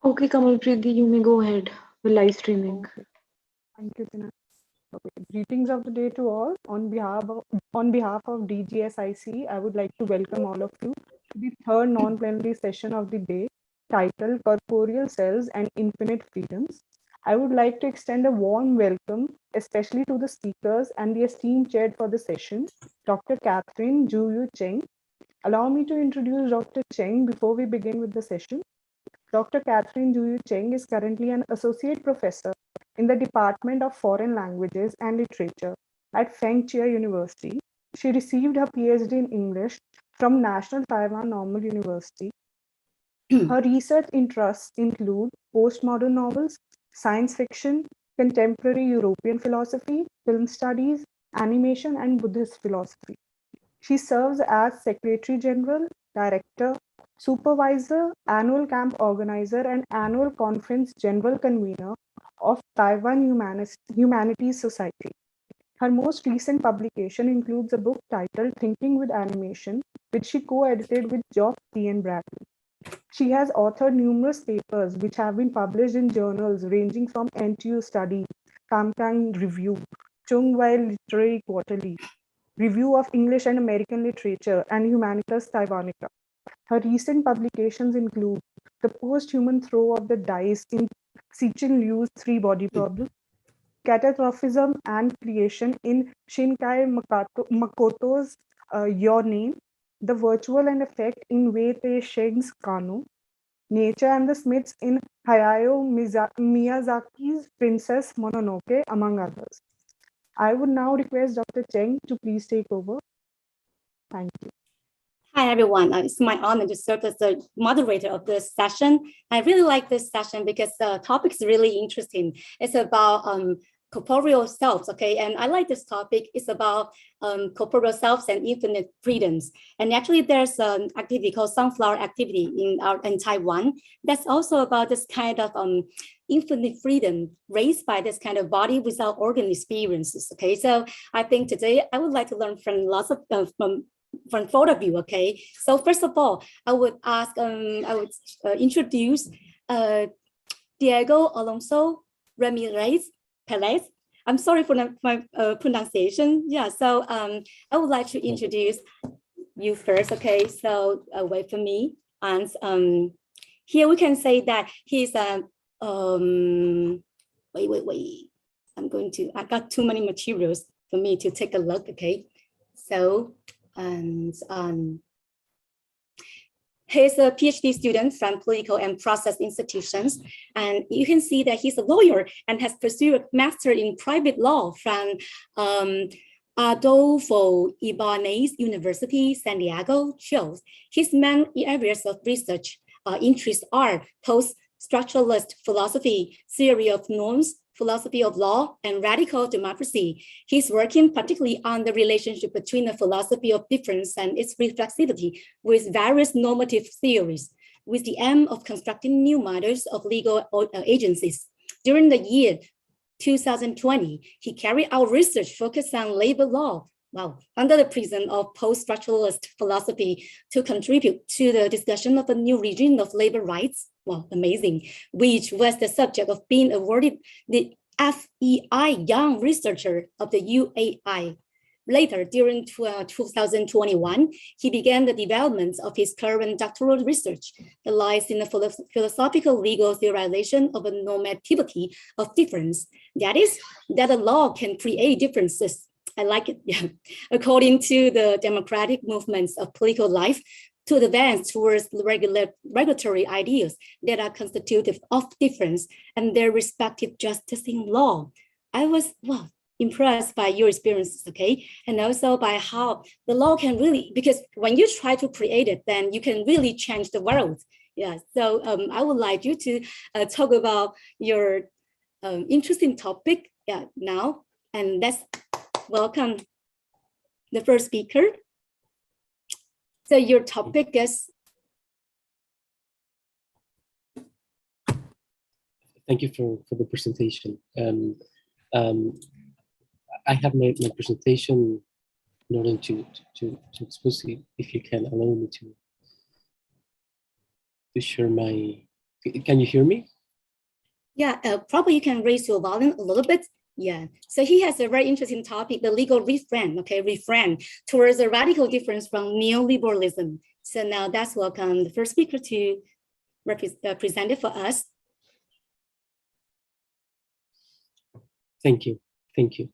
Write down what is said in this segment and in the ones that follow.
Okay, Kamalpreet, you may go ahead with live streaming. Okay. Thank you, Tina. Okay. Greetings of the day to all. On behalf of DGSIC, I would like to welcome all of you to the third non-plenary session of the day, titled Corporeal Cells and Infinite Freedoms. I would like to extend a warm welcome, especially to the speakers and the esteemed chair for the session, Dr. Catherine Juyu Cheng. Allow me to introduce Dr. Cheng before we begin with the session. Dr. Catherine Juyu Cheng is currently an associate professor in the Department of Foreign Languages and Literature at Feng Chia University. She received her PhD in English from National Taiwan Normal University. Her research interests include postmodern novels, science fiction, contemporary European philosophy, film studies, animation, and Buddhist philosophy. She serves as Secretary General, Director, Supervisor, Annual Camp Organizer, and Annual Conference General Convener of Taiwan Humanities Society. Her most recent publication includes a book titled Thinking with Animation, which she co-edited with Geoff T. and Bradley. She has authored numerous papers which have been published in journals ranging from NTU Study, Campaign Review, Chung Wai Literary Quarterly, Review of English and American Literature, and Humanitas Taiwanica. Her recent publications include The Post-Human Throw of the Dice in Cixin Liu's Three-Body Problem, Catastrophism and Creation in Shinkai Makoto's Your Name, The Virtual and Effect in Wei Te Sheng's Kano, Nature and the Smiths in Hayao Miyazaki's Princess Mononoke, among others. I would now request Dr. Cheng to please take over. Thank you. Hi, everyone. It's my honor to serve as the moderator of this session. I really like this session because the topic is really interesting. It's about corporeal selves, okay? And I like this topic. It's about corporeal selves and infinite freedoms. And actually, there's an activity called Sunflower Activity in Taiwan. That's also about this kind of infinite freedom raised by this kind of body without organ experiences, okay? So I think today I would like to learn from lots of from both of you, okay? So first of all, I would introduce Diego Alonso Ramirez Perez. I'm sorry for my pronunciation. Yeah, so I would like to introduce you first, okay? So wait for me. And here we can say that he's wait. I got too many materials for me to take a look, okay? So, and he's a PhD student from political and process institutions. And you can see that he's a lawyer and has pursued a master in private law from Adolfo Ibáñez University, San Diego, Chile. His main areas of research interests are post-structuralist philosophy, theory of norms, philosophy of law, and radical democracy. He's working particularly on the relationship between the philosophy of difference and its reflexivity with various normative theories, with the aim of constructing new models of legal agencies. During the year 2020, he carried out research focused on labor law, under the prism of post-structuralist philosophy to contribute to the discussion of a new regime of labor rights. Wow, amazing, which was the subject of being awarded the FEI Young Researcher of the UAI. Later, during 2021, he began the development of his current doctoral research that lies in the philosophical legal theorization of a normativity of difference. That is, that a law can create differences. I like it, yeah. According to the democratic movements of political life, to advance towards regulatory ideals that are constitutive of difference and their respective justice in law. I was, impressed by your experiences, okay? And also by how the law can really, because when you try to create it, then you can really change the world. Yeah, so I would like you to talk about your interesting topic now. And let's welcome the first speaker. So your topic is? Thank you for the presentation. I have my presentation in order to expose it. If you can allow me to share my Can you hear me? Yeah, probably you can raise your volume a little bit. Yeah, so he has a very interesting topic, the legal refrain, refrain towards a radical difference from neoliberalism. So now that's welcome the first speaker to present it for us. Thank you. Thank you.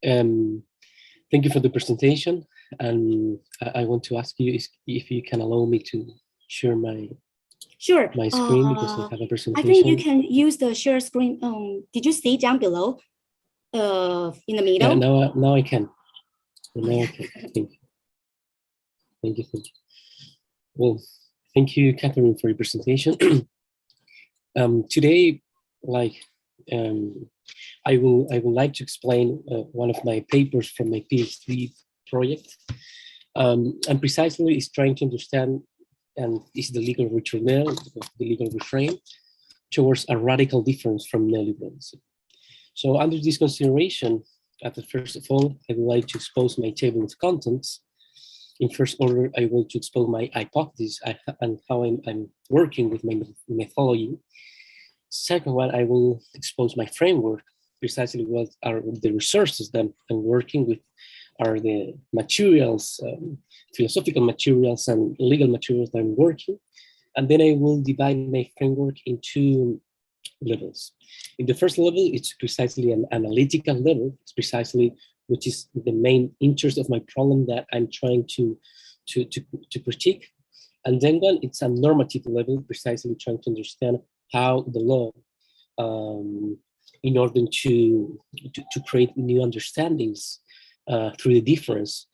Thank you for the presentation. And I want to ask you if you can allow me to share my screen because I have a presentation. I think you can use the share screen. Did you see down below in the middle? Yeah, now I can. Now I can. Thank you. Thank you. Thank you. Well, thank you, Catherine, for your presentation. Today, I would like to explain one of my papers from my PhD project, and precisely is trying to understand is the legal retournelle, the legal refrain, towards a radical difference from neoliberalism. So under this consideration, first of all, I would like to expose my table of contents. In first order, I want to expose my hypothesis and how I'm working with my methodology. Second one, I will expose my framework, precisely what are the resources that I'm working with, are the materials, philosophical materials and legal materials that I'm working. And then I will divide my framework in two levels. In the first level, it's precisely an analytical level. It's precisely which is the main interest of my problem that I'm trying to critique. And then one, it's a normative level, precisely trying to understand how the law, in order to create new understandings through the difference,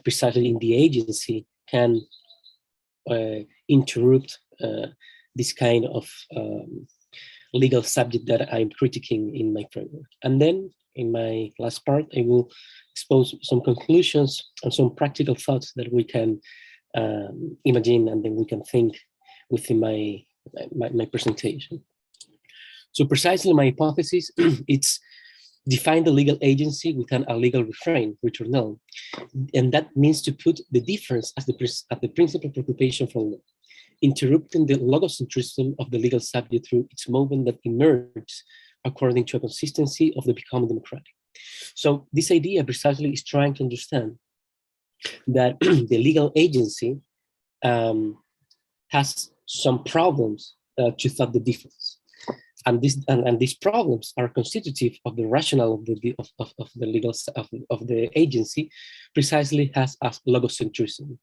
precisely in the agency, can interrupt this kind of legal subject that I'm critiquing in my framework. And then in my last part, I will expose some conclusions and some practical thoughts that we can imagine and then we can think within my presentation. So precisely my hypothesis, it's define the legal agency within a legal refrain, retournelle. And that means to put the difference as the principal preoccupation for law, interrupting the logocentrism of the legal subject through its movement that emerges according to a consistency of the becoming democratic. So this idea precisely is trying to understand that the legal agency has some problems to thought the difference. And these problems are constitutive of the rationale of the legal of the agency, precisely has a logocentrism.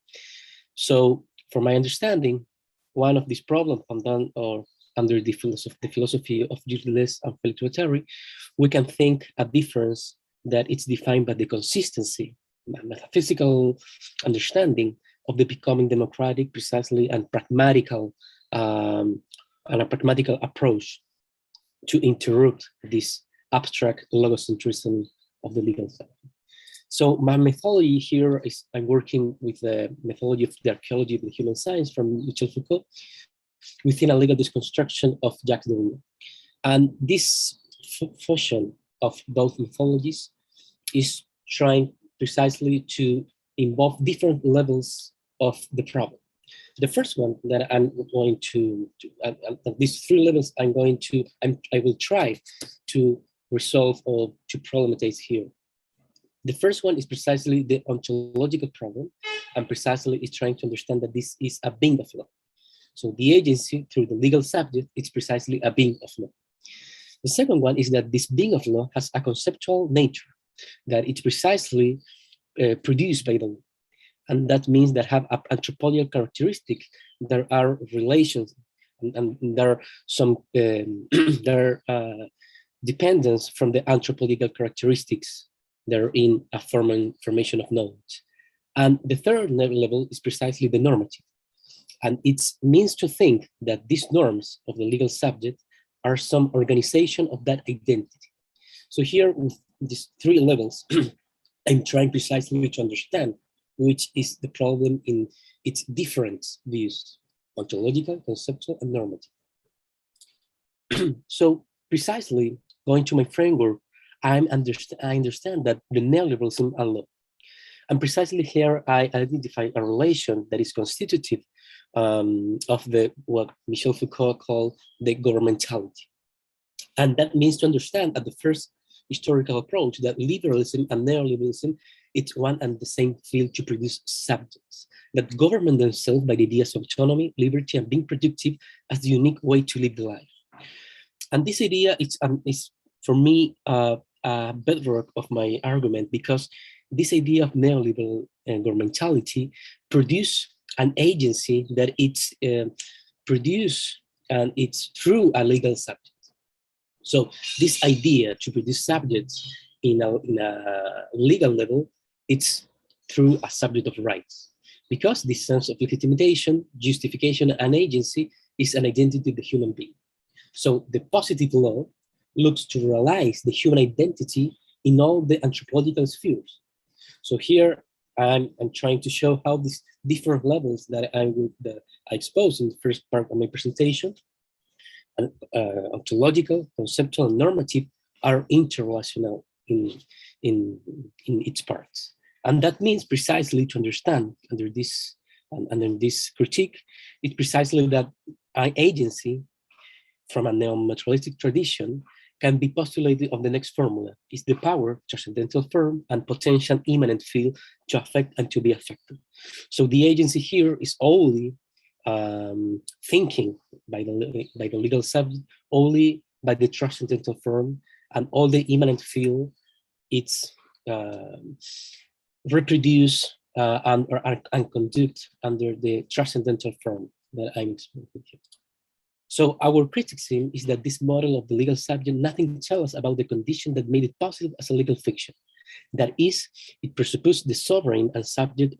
So, for my understanding, one of these problems under the philosophy of Digitalization and Plenary, we can think a difference that it's defined by the consistency, metaphysical understanding of the becoming democratic, precisely and pragmatical and a pragmatical approach to interrupt this abstract logocentrism of the legal side. So my methodology here is I'm working with the methodology of the archaeology of the human science from Michel Foucault within a legal deconstruction of Jacques Derrida. And this fusion of both methodologies is trying precisely to involve different levels of the problem. The first one that I'm going to these three levels I will try to resolve or to problematize here. The first one is precisely the ontological problem, and precisely is trying to understand that this is a being of law. So the agency through the legal subject, it's precisely a being of law. The second one is that this being of law has a conceptual nature, that it's precisely produced by the law. And that means that have an anthropological characteristic. There are relations and there are some dependence from the anthropological characteristics that are in a formation of knowledge. And the third level is precisely the normative. And it means to think that these norms of the legal subject are some organization of that identity. So here with these three levels, I'm trying precisely to understand which is the problem in its different views, ontological, conceptual, and normative. So precisely going to my framework, I understand that the neoliberalism and law. And precisely here, I identify a relation that is constitutive of what Michel Foucault called the governmentality. And that means to understand at the first historical approach that liberalism and neoliberalism, it's one and the same field to produce subjects that govern themselves by the ideas of autonomy, liberty, and being productive as the unique way to live the life. And this idea is for me, a bedrock of my argument, because this idea of neoliberal governmentality produce an agency that it's produced and it's through a legal subject. So this idea to produce subjects in a legal level, it's through a subject of rights, because this sense of legitimation, justification, and agency is an identity of the human being. So the positive law looks to realize the human identity in all the anthropological spheres. So here I'm trying to show how these different levels that I expose in the first part of my presentation, ontological, conceptual, and normative, are interrelational in its parts. And that means precisely to understand under this critique, it's precisely that an agency from a neo-materialistic tradition can be postulated on the next formula: is the power, transcendental form, and potential immanent field to affect and to be affected. So the agency here is only thinking by the legal subject, only by the transcendental form, and all the immanent field, it's reproduced and conduct under the transcendental form that I'm explaining here. So our criticism is that this model of the legal subject nothing tells us about the condition that made it possible as a legal fiction. That is, it presupposes the sovereign and subject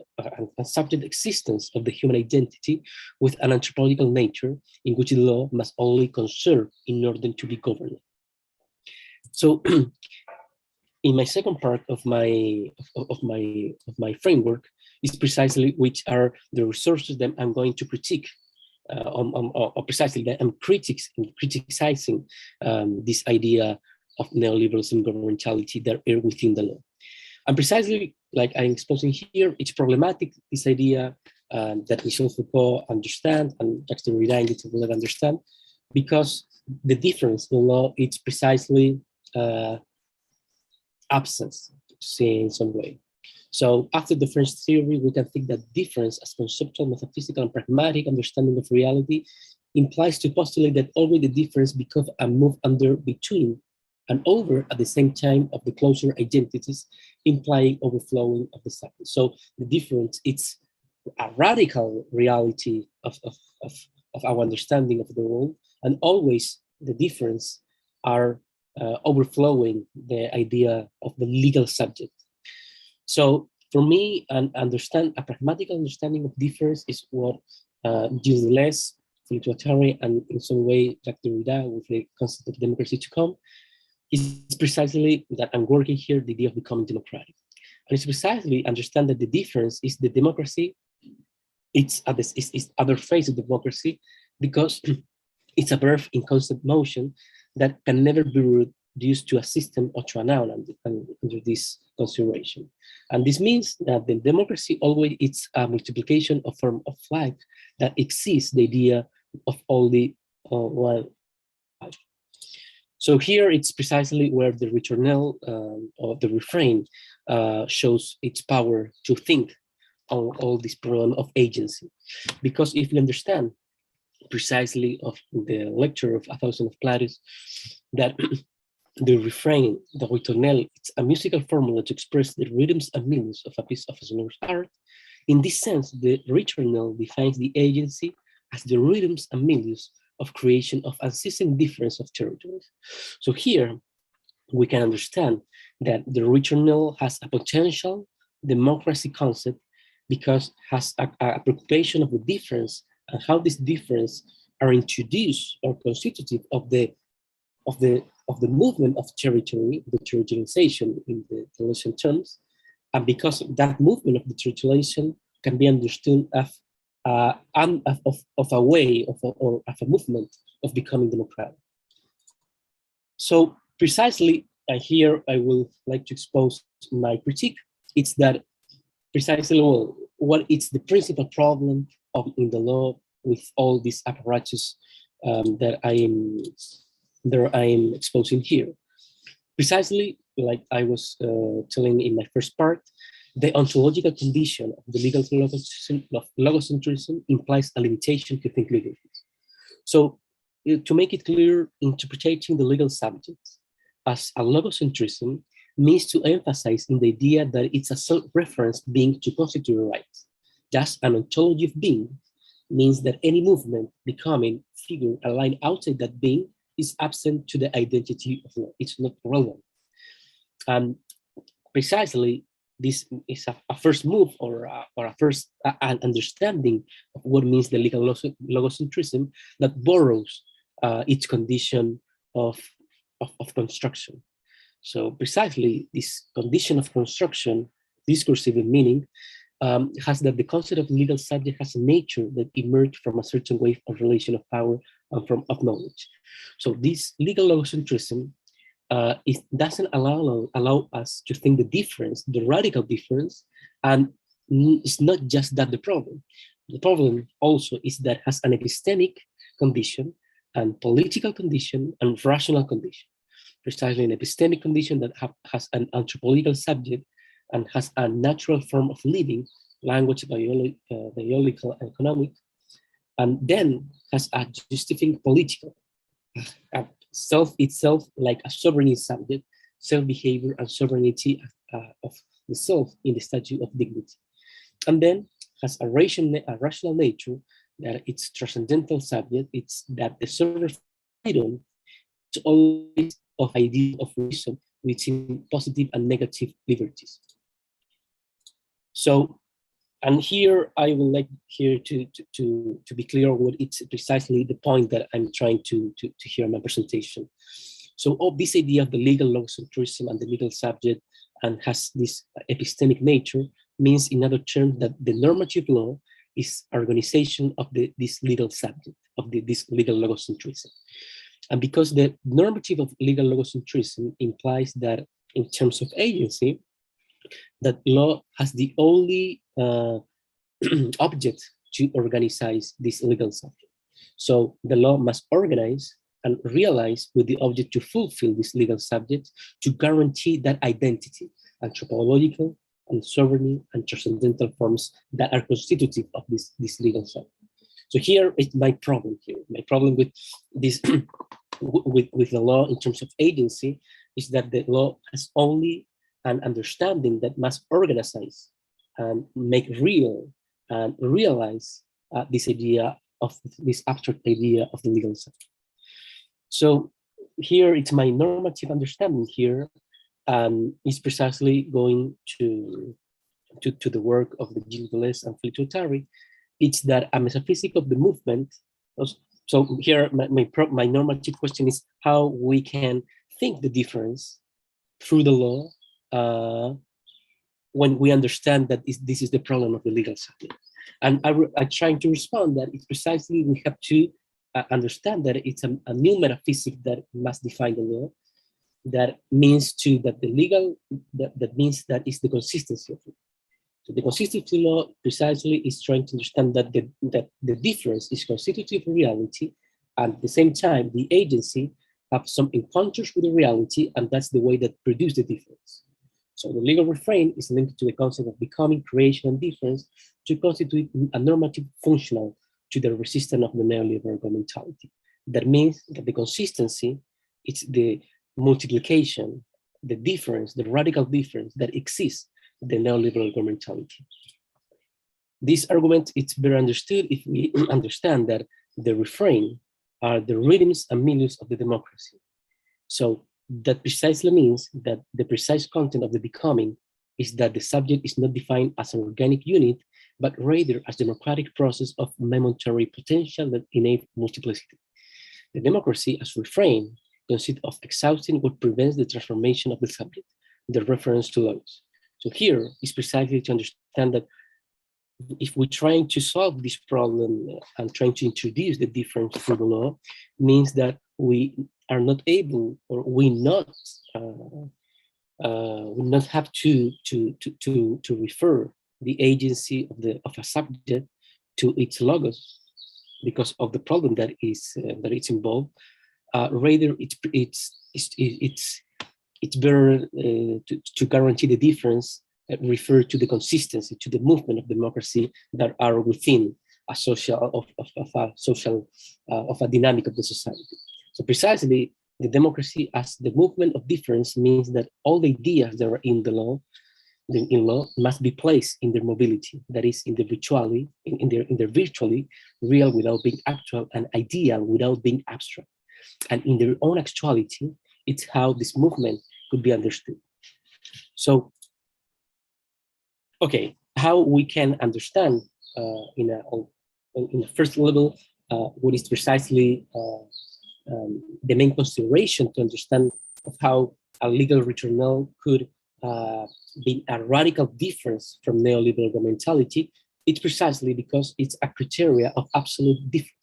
existence of the human identity with an anthropological nature in which the law must only conserve in order to be governed. So in my second part of my framework is precisely which are the resources that I'm going to critique or precisely that I'm criticizing this idea of neoliberalism governmentality that are within the law. And precisely like I'm exposing here, it's problematic, this idea that Michel Foucault understand and Jacques Derrida will understand, because the difference in law is precisely absence, to say in some way. So after the French theory, we can think that difference as conceptual, metaphysical, and pragmatic understanding of reality implies to postulate that always the difference becomes a move under, between, and over at the same time of the closer identities, implying overflowing of the subject. So the difference, it's a radical reality of our understanding of the world, and always the difference are overflowing the idea of the legal subject. So for me, a pragmatic understanding of difference is what Gilles Deleuze, Philippe Guattari, and in some way Jacques Derrida with the concept of democracy to come, is precisely that I'm working here the idea of becoming democratic. And it's precisely understand that the difference is the democracy, it's other phase of democracy, because it's a verb in constant motion that can never be reduced to a system or to a noun under this consideration. And this means that the democracy always it's a multiplication of form of life that exceeds the idea of only one life. So here it's precisely where the ritornelle or the refrain shows its power to think on all this problem of agency. Because if we understand precisely of the lecture of 1000 of Platos, that the refrain, the ritornelle, it's a musical formula to express the rhythms and meanings of a piece of sonorous art. In this sense, the ritornelle defines the agency as the rhythms and meanings of creation of unceasing difference of territories. So here we can understand that the ritornelle has a potential democracy concept because has a preoccupation of the difference and how this difference are introduced or constitutive of the movement of territory, the territorialization in the Deleuzian terms, and because that movement of the territorialization can be understood as of a way or of a movement of becoming democratic. So precisely here I will like to expose my critique. It's that precisely, well, what is the principal problem in the law with all these apparatus that I am exposing here. Precisely, like I was telling in my first part, the ontological condition of the legal logocentrism implies a limitation to think legally. So, to make it clear, interpreting the legal subject as a logocentrism means to emphasize in the idea that it's a self-reference being to constitute a right. Thus, an ontology of being means that any movement, becoming, figure, a line outside that being is absent to the identity of law. It's not relevant. And precisely, this is a first move or a first an understanding of what means the legal logocentrism that borrows its condition of construction. So precisely this condition of construction, discursive meaning, has that the concept of legal subject has a nature that emerged from a certain wave of relation of power and of knowledge. So this legal logocentrism it doesn't allow us to think the difference, the radical difference, and it's not just that the problem. The problem also is that it has an epistemic condition and political condition and rational condition. Precisely an epistemic condition that has an anthropological subject and has a natural form of living, language, biological, economic, and then has a justifying political, self itself like a sovereign subject, self-behavior and sovereignty of the self in the statute of dignity. And then has a rational nature that it's transcendental subject, it's that the sovereign freedom is always of idea of reason between positive and negative liberties. So, and here I would like here to be clear what it's precisely the point that I'm trying to hear in my presentation. So all this idea of the legal logocentrism and the legal subject and has this epistemic nature means in other terms that the normative law is organization of this legal subject, of this legal logocentrism. And because the normative of legal logocentrism implies that in terms of agency, that law has the only object to organize this legal subject. So the law must organize and realize with the object to fulfill this legal subject to guarantee that identity, anthropological and sovereign and transcendental forms that are constitutive of this legal subject. So here is my problem here. My problem with this, with the law in terms of agency is that the law has only an understanding that must organize and make real and realize this idea of this abstract idea of the legal subject. So here it's my normative understanding here is precisely going to the work of the Gilles Deleuze and Félix Guattari. It's that a metaphysics of the movement. So here my normative question is how we can think the difference through the law when we understand that this is the problem of the legal subject. And I'm trying to respond that it's precisely we have to understand that it's a new metaphysics that must define the law. That means that the legal, that means that is the consistency of it. So the consistency law precisely is trying to understand that the difference is constitutive of reality, and at the same time, the agency have some encounters with the reality, and that's the way that produce the difference. So the legal refrain is linked to the concept of becoming, creation, and difference to constitute a normative functional to the resistance of the neoliberal governmentality. That means that the consistency, it's the multiplication, the difference, the radical difference that exists in the neoliberal governmentality. This argument is better understood if we understand that the refrain are the rhythms and milieux of the democracy. So that precisely means that the precise content of the becoming is that the subject is not defined as an organic unit, but rather as a democratic process of momentary potential that enables multiplicity. The democracy as refrain consists of exhausting what prevents the transformation of the subject, the reference to laws. So here is precisely to understand that if we're trying to solve this problem and trying to introduce the difference through the law, means that we are not able, or we not have to refer the agency of a subject to its logos because of the problem that it's involved. Rather, it's better to guarantee the difference, refer to the consistency, to the movement of democracy that are within a social of a dynamic of the society. So precisely, the democracy as the movement of difference means that all the ideas that are in the law, must be placed in their mobility, that is, in their virtually real without being actual, and ideal without being abstract. And in their own actuality, it's how this movement could be understood. So, okay, how we can understand in a first level what is precisely the main consideration to understand of how a legal returnal could be a radical difference from neoliberal governmentality. It's precisely because it's a criteria of absolute difference.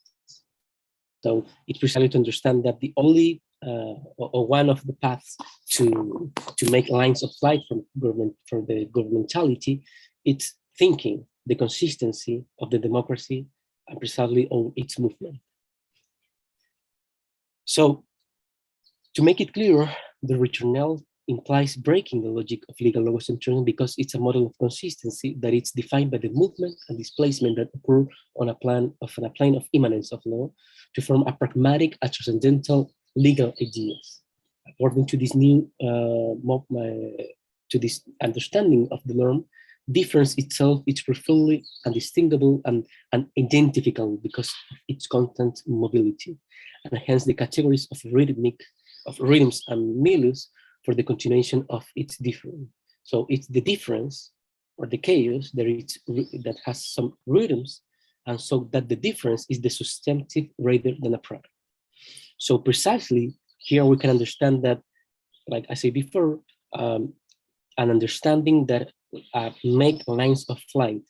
So it's precisely to understand that the only or one of the paths to make lines of flight from the governmentality, it's thinking the consistency of the democracy and precisely on its movement. So to make it clear, the returnal implies breaking the logic of legal logocentrism because it's a model of consistency that it's defined by the movement and displacement that occur on a plane of immanence of law to form a pragmatic and transcendental legal ideas. According to this new to this understanding of the norm, difference itself is profoundly undistinguishable and identifiable because of its content mobility, and hence the categories of rhythms and milieus for the continuation of its difference. So it's the difference or the chaos that has some rhythms, and so that the difference is the substantive rather than a product. So precisely here we can understand that, like I said before, an understanding that make lines of flight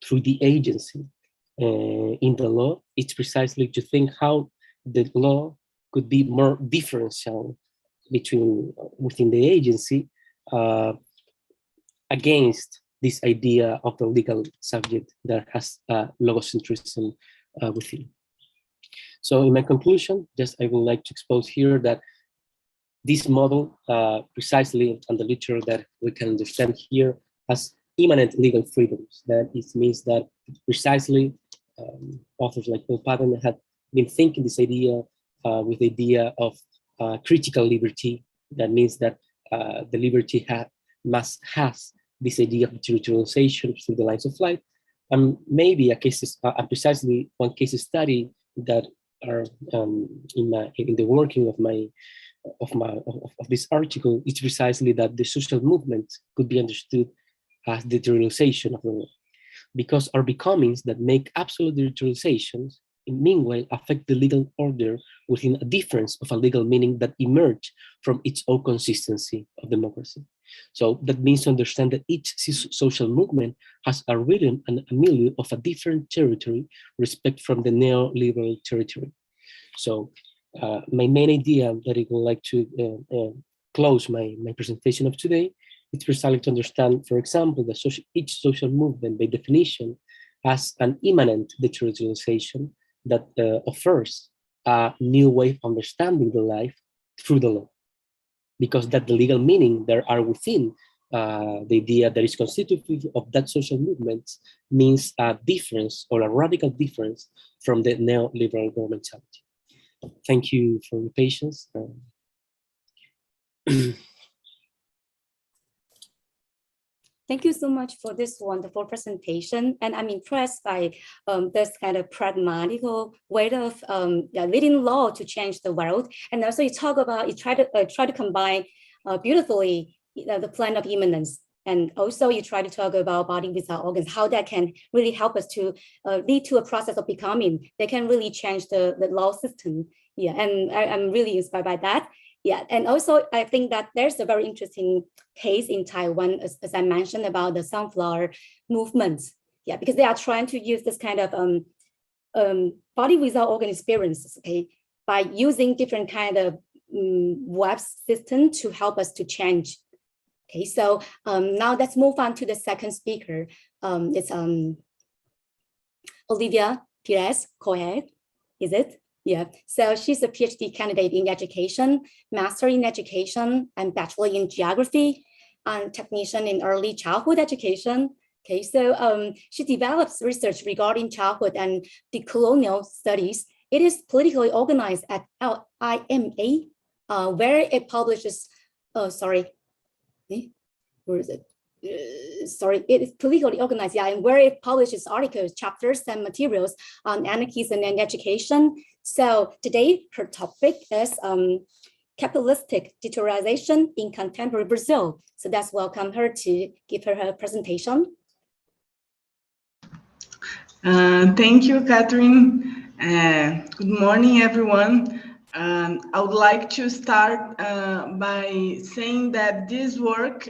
through the agency in the law, it's precisely to think how the law could be more differential within the agency against this idea of the legal subject that has logocentrism within. So in my conclusion, I would like to expose here that this model precisely on the literature that we can understand here has immanent legal freedoms. That it means that precisely authors like Paul Patton had been thinking this idea with the idea of critical liberty. That means that the liberty must have this idea of territorialization through the lines of flight. And maybe precisely one case study that are in the working of this article is precisely that the social movement could be understood as the territorialization of the law, because our becomings that make absolute territorializations meanwhile affect the legal order within a difference of a legal meaning that emerge from its own consistency of democracy. So that means to understand that each social movement has a rhythm and a milieu of a different territory, respect from the neoliberal territory. So my main idea that I would like to close my presentation of today is precisely to understand, for example, that each social movement by definition has an immanent deterritorialization that offers a new way of understanding the life through the law, because that the legal meaning there are within the idea that is constitutive of that social movement means a difference or a radical difference from the neoliberal governmentality. Thank you for your patience. Thank you so much for this wonderful presentation. And I'm impressed by this kind of pragmatical way of leading law to change the world. And also you try to combine beautifully the plan of immanence. And also you try to talk about body without organs, how that can really help us to lead to a process of becoming that can really change the law system. Yeah, and I'm really inspired by that. Yeah, and also I think that there's a very interesting case in Taiwan, as I mentioned, about the sunflower movement. Yeah, because they are trying to use this kind of body without organ experiences, okay, by using different kind of web system to help us to change. Okay, so now let's move on to the second speaker, It's Olivia Perez Cohen, is it? Yeah, so she's a PhD candidate in education, master in education, and bachelor in geography, and technician in early childhood education. Okay, so she develops research regarding childhood and decolonial studies. It is politically organized at LIMA, where it publishes, where is it? It is politically organized, yeah, and where it publishes articles, chapters, and materials on anarchism and education. So today, her topic is capitalistic digitalization in contemporary Brazil. So let's welcome her to give her presentation. Thank you, Catherine. Good morning, everyone. I would like to start by saying that this work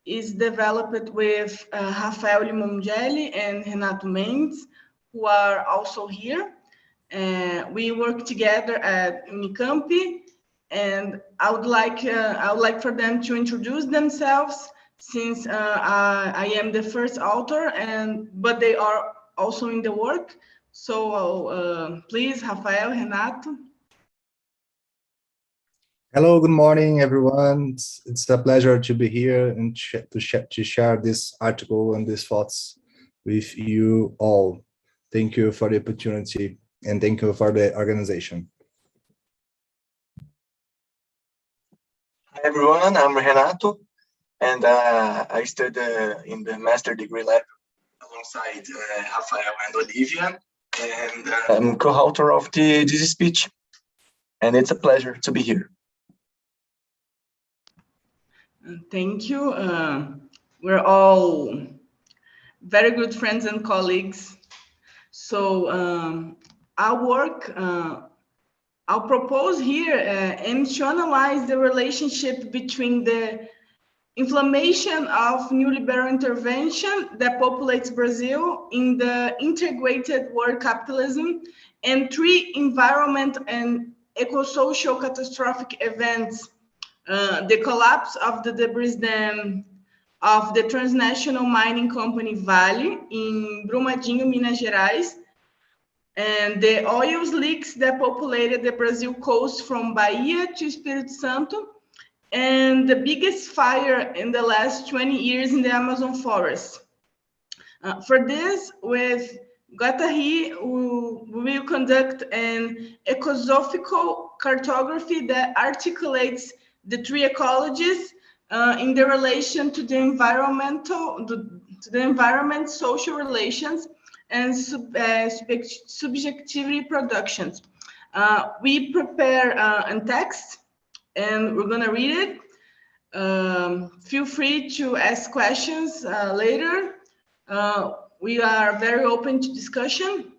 is developed with Rafael Limongelli and Renato Mendes, who are also here. We work together at Unicamp, and I would like for them to introduce themselves, since I am the first author, but they are also in the work. So please, Rafael, Renato. Hello, good morning, everyone. It's a pleasure to be here and to share this article and these thoughts with you all. Thank you for the opportunity and thank you for the organization. Hi, everyone. I'm Renato, and I studied in the master degree lab alongside Rafael and Olivia, and I'm co-author of this speech, and it's a pleasure to be here. Thank you. We're all very good friends and colleagues. So our work, I'll propose here aims to analyze the relationship between the inflammation of neoliberal intervention that populates Brazil in the integrated world capitalism and three environment and eco-social catastrophic events: the collapse of the debris dam of the transnational mining company Vale in Brumadinho, Minas Gerais, and the oil leaks that populated the Brazil coast from Bahia to Espírito Santo, and the biggest fire in the last 20 years in the Amazon forest. For this, with Guattari, we will conduct an ecosophical cartography that articulates the three ecologies in the relation to the environment, social relations, and subjectivity productions. We prepare a text, and we're gonna read it. Feel free to ask questions later. We are very open to discussion.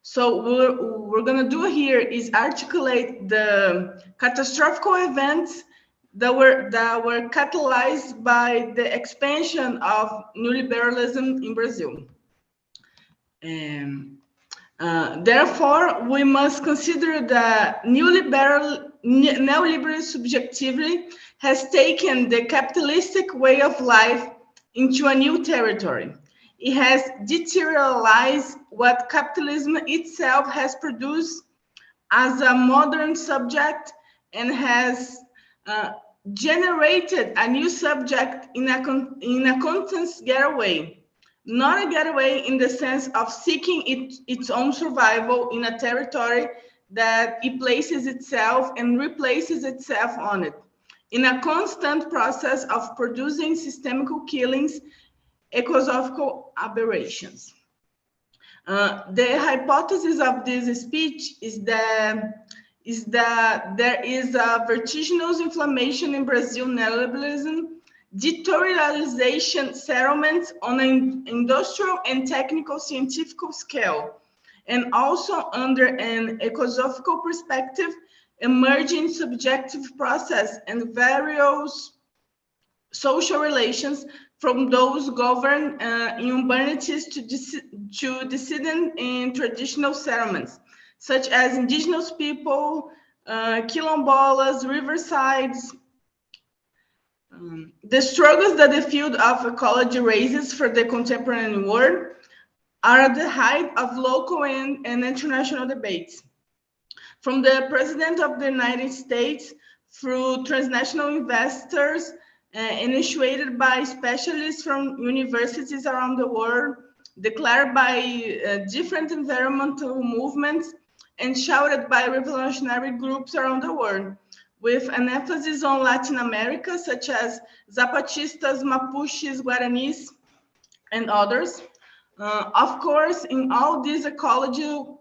So what we're gonna do here is articulate the catastrophic events that were catalyzed by the expansion of neoliberalism in Brazil. Therefore, we must consider that neoliberal subjectivity has taken the capitalistic way of life into a new territory. It has deteriorized what capitalism itself has produced as a modern subject and has generated a new subject in a constant getaway. Not a getaway in the sense of seeking its own survival in a territory that it places itself and replaces itself on it, in a constant process of producing systemic killings, ecosophical aberrations. The hypothesis of this speech is that there is a vertiginous inflammation in Brazil neoliberalism, deteriorization settlements on an industrial and technical scientific scale, and also under an ecosophical perspective, emerging subjective process and various social relations from those governed in urbanities to dissident in traditional settlements, such as indigenous people, quilombolas, riversides, The struggles that the field of ecology raises for the contemporary world are at the height of local and international debates. From the President of the United States through transnational investors initiated by specialists from universities around the world, declared by different environmental movements, and shouted by revolutionary groups around the world, with an emphasis on Latin America, such as Zapatistas, Mapuches, Guaranis, and others. Of course, in all these ecological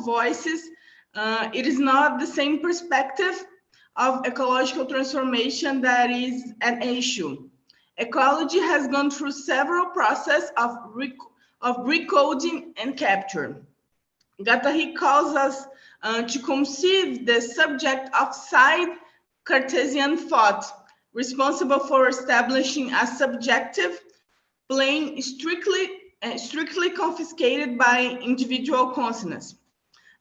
voices, it is not the same perspective of ecological transformation that is an issue. Ecology has gone through several processes of recoding and capture. Guattari calls us to conceive the subject outside Cartesian thought, responsible for establishing a subjective plane strictly confiscated by individual consciousness.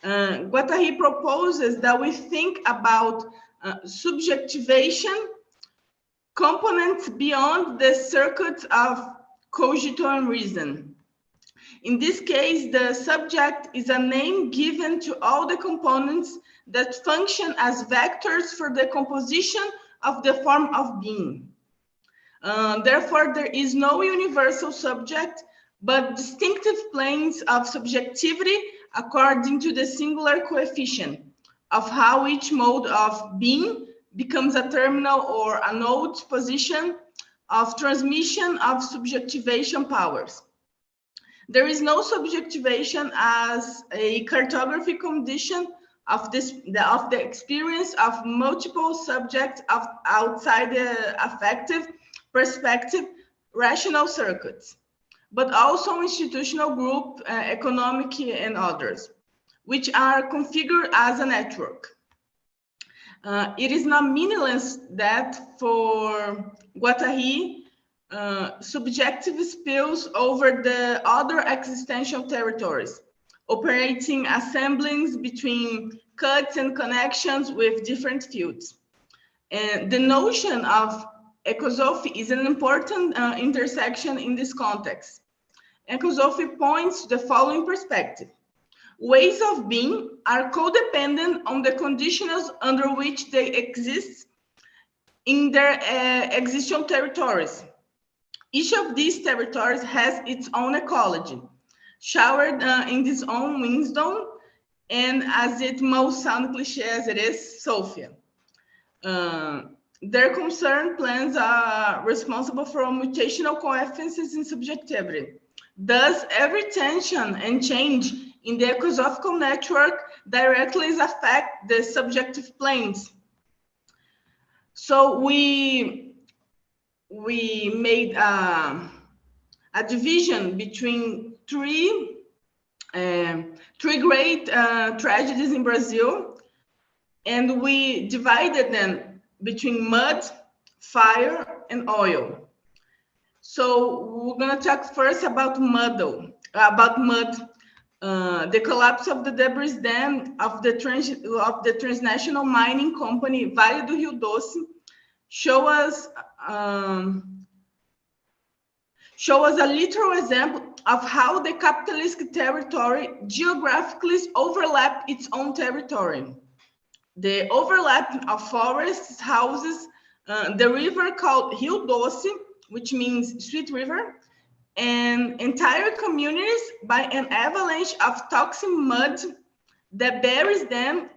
Guattari proposes that we think about subjectivation components beyond the circuit of cogito and reason. In this case, the subject is a name given to all the components that function as vectors for the composition of the form of being. Therefore, there is no universal subject, but distinctive planes of subjectivity according to the singular coefficient of how each mode of being becomes a terminal or a node position of transmission of subjectivation powers. There is no subjectivation as a cartography condition of the experience of multiple subjects outside the affective, perspective, rational circuits, but also institutional group, economic and others, which are configured as a network. It is not meaningless that for Guattari, subjective spills over the other existential territories, operating assemblings between cuts and connections with different fields. And the notion of ecosophy is an important intersection in this context. Ecosophy points to the following perspective. Ways of being are codependent on the conditions under which they exist in their existential territories. Each of these territories has its own ecology, showered in its own wisdom, and as it most sound cliche as it is, Sophia. Their concerned plans are responsible for mutational coefficients in subjectivity. Thus, every tension and change in the ecosophical network directly affect the subjective planes. So we made a division between three great tragedies in Brazil, and we divided them between mud, fire, and oil. So we're gonna talk first about mud. The collapse of the debris dam of the transnational mining company Vale do Rio Doce show us a literal example of how the capitalistic territory geographically overlaps its own territory. The overlap of forests, houses, the river called Rio Doce, which means sweet river, and entire communities by an avalanche of toxic mud that buries them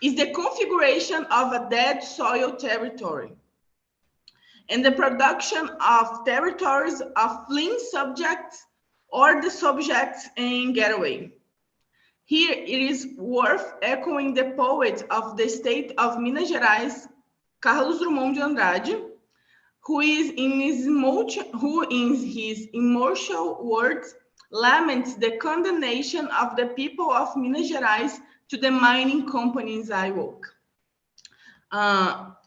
is the configuration of a dead soil territory. And the production of territories of fleeing subjects or the subjects in getaway. Here it is worth echoing the poet of the state of Minas Gerais, Carlos Drummond de Andrade, who in his immortal words laments the condemnation of the people of Minas Gerais to the mining companies I woke.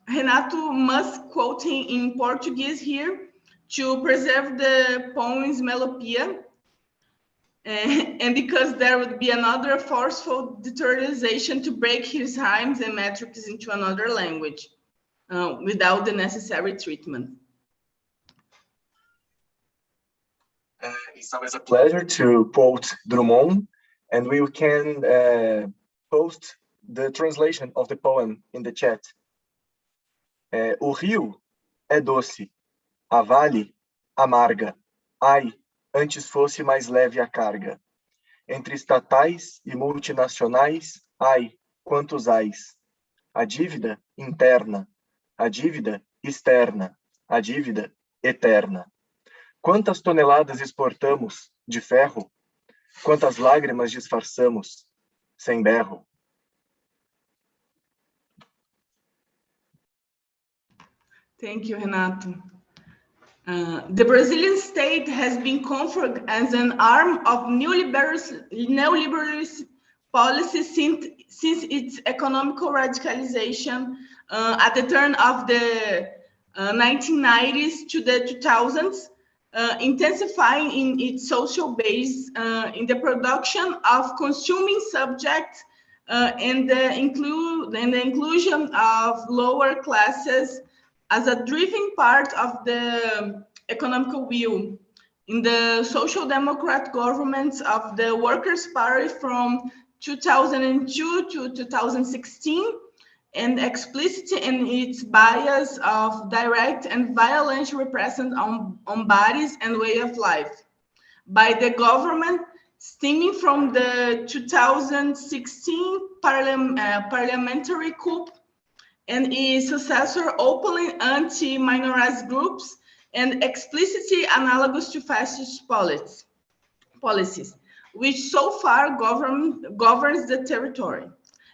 Renato must quote him in Portuguese here to preserve the poem's melopia, and because there would be another forceful digitalization to break his rhymes and metrics into another language. without the necessary treatment. It's always a pleasure to quote Drummond, and we can post the translation of the poem in the chat. O rio é doce, a vale amarga. Ai, antes fosse mais leve a carga. Entre estatais e multinacionais, ai, quantos ais. A dívida interna, a dívida externa, a dívida eterna. Quantas toneladas exportamos de ferro? Quantas lágrimas disfarçamos sem berro? Thank you, Renato. The Brazilian state has been configured as an arm of neoliberalist policy since its economical radicalization at the turn of the 1990s to the 2000s, intensifying in its social base in the production of consuming subjects and the inclusion of lower classes as a driving part of the economical wheel. In the social democrat governments of the Workers' Party from 2002 to 2016, and explicit in its bias of direct and violent repression on bodies and way of life by the government stemming from the 2016 parliamentary coup and its successor openly anti-minorized groups and explicitly analogous to fascist policies, which so far governs the territory.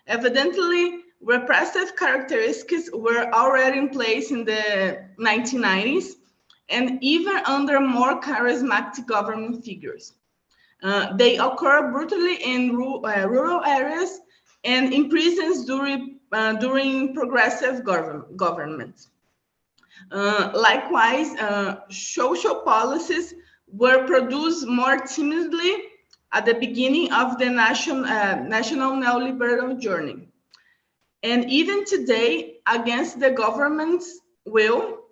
Evidently, repressive characteristics were already in place in the 1990s and even under more charismatic government figures. They occur brutally in rural areas and in prisons during progressive governments. Likewise, social policies were produced more timidly at the beginning of the national neoliberal journey. And even today, against the government's will,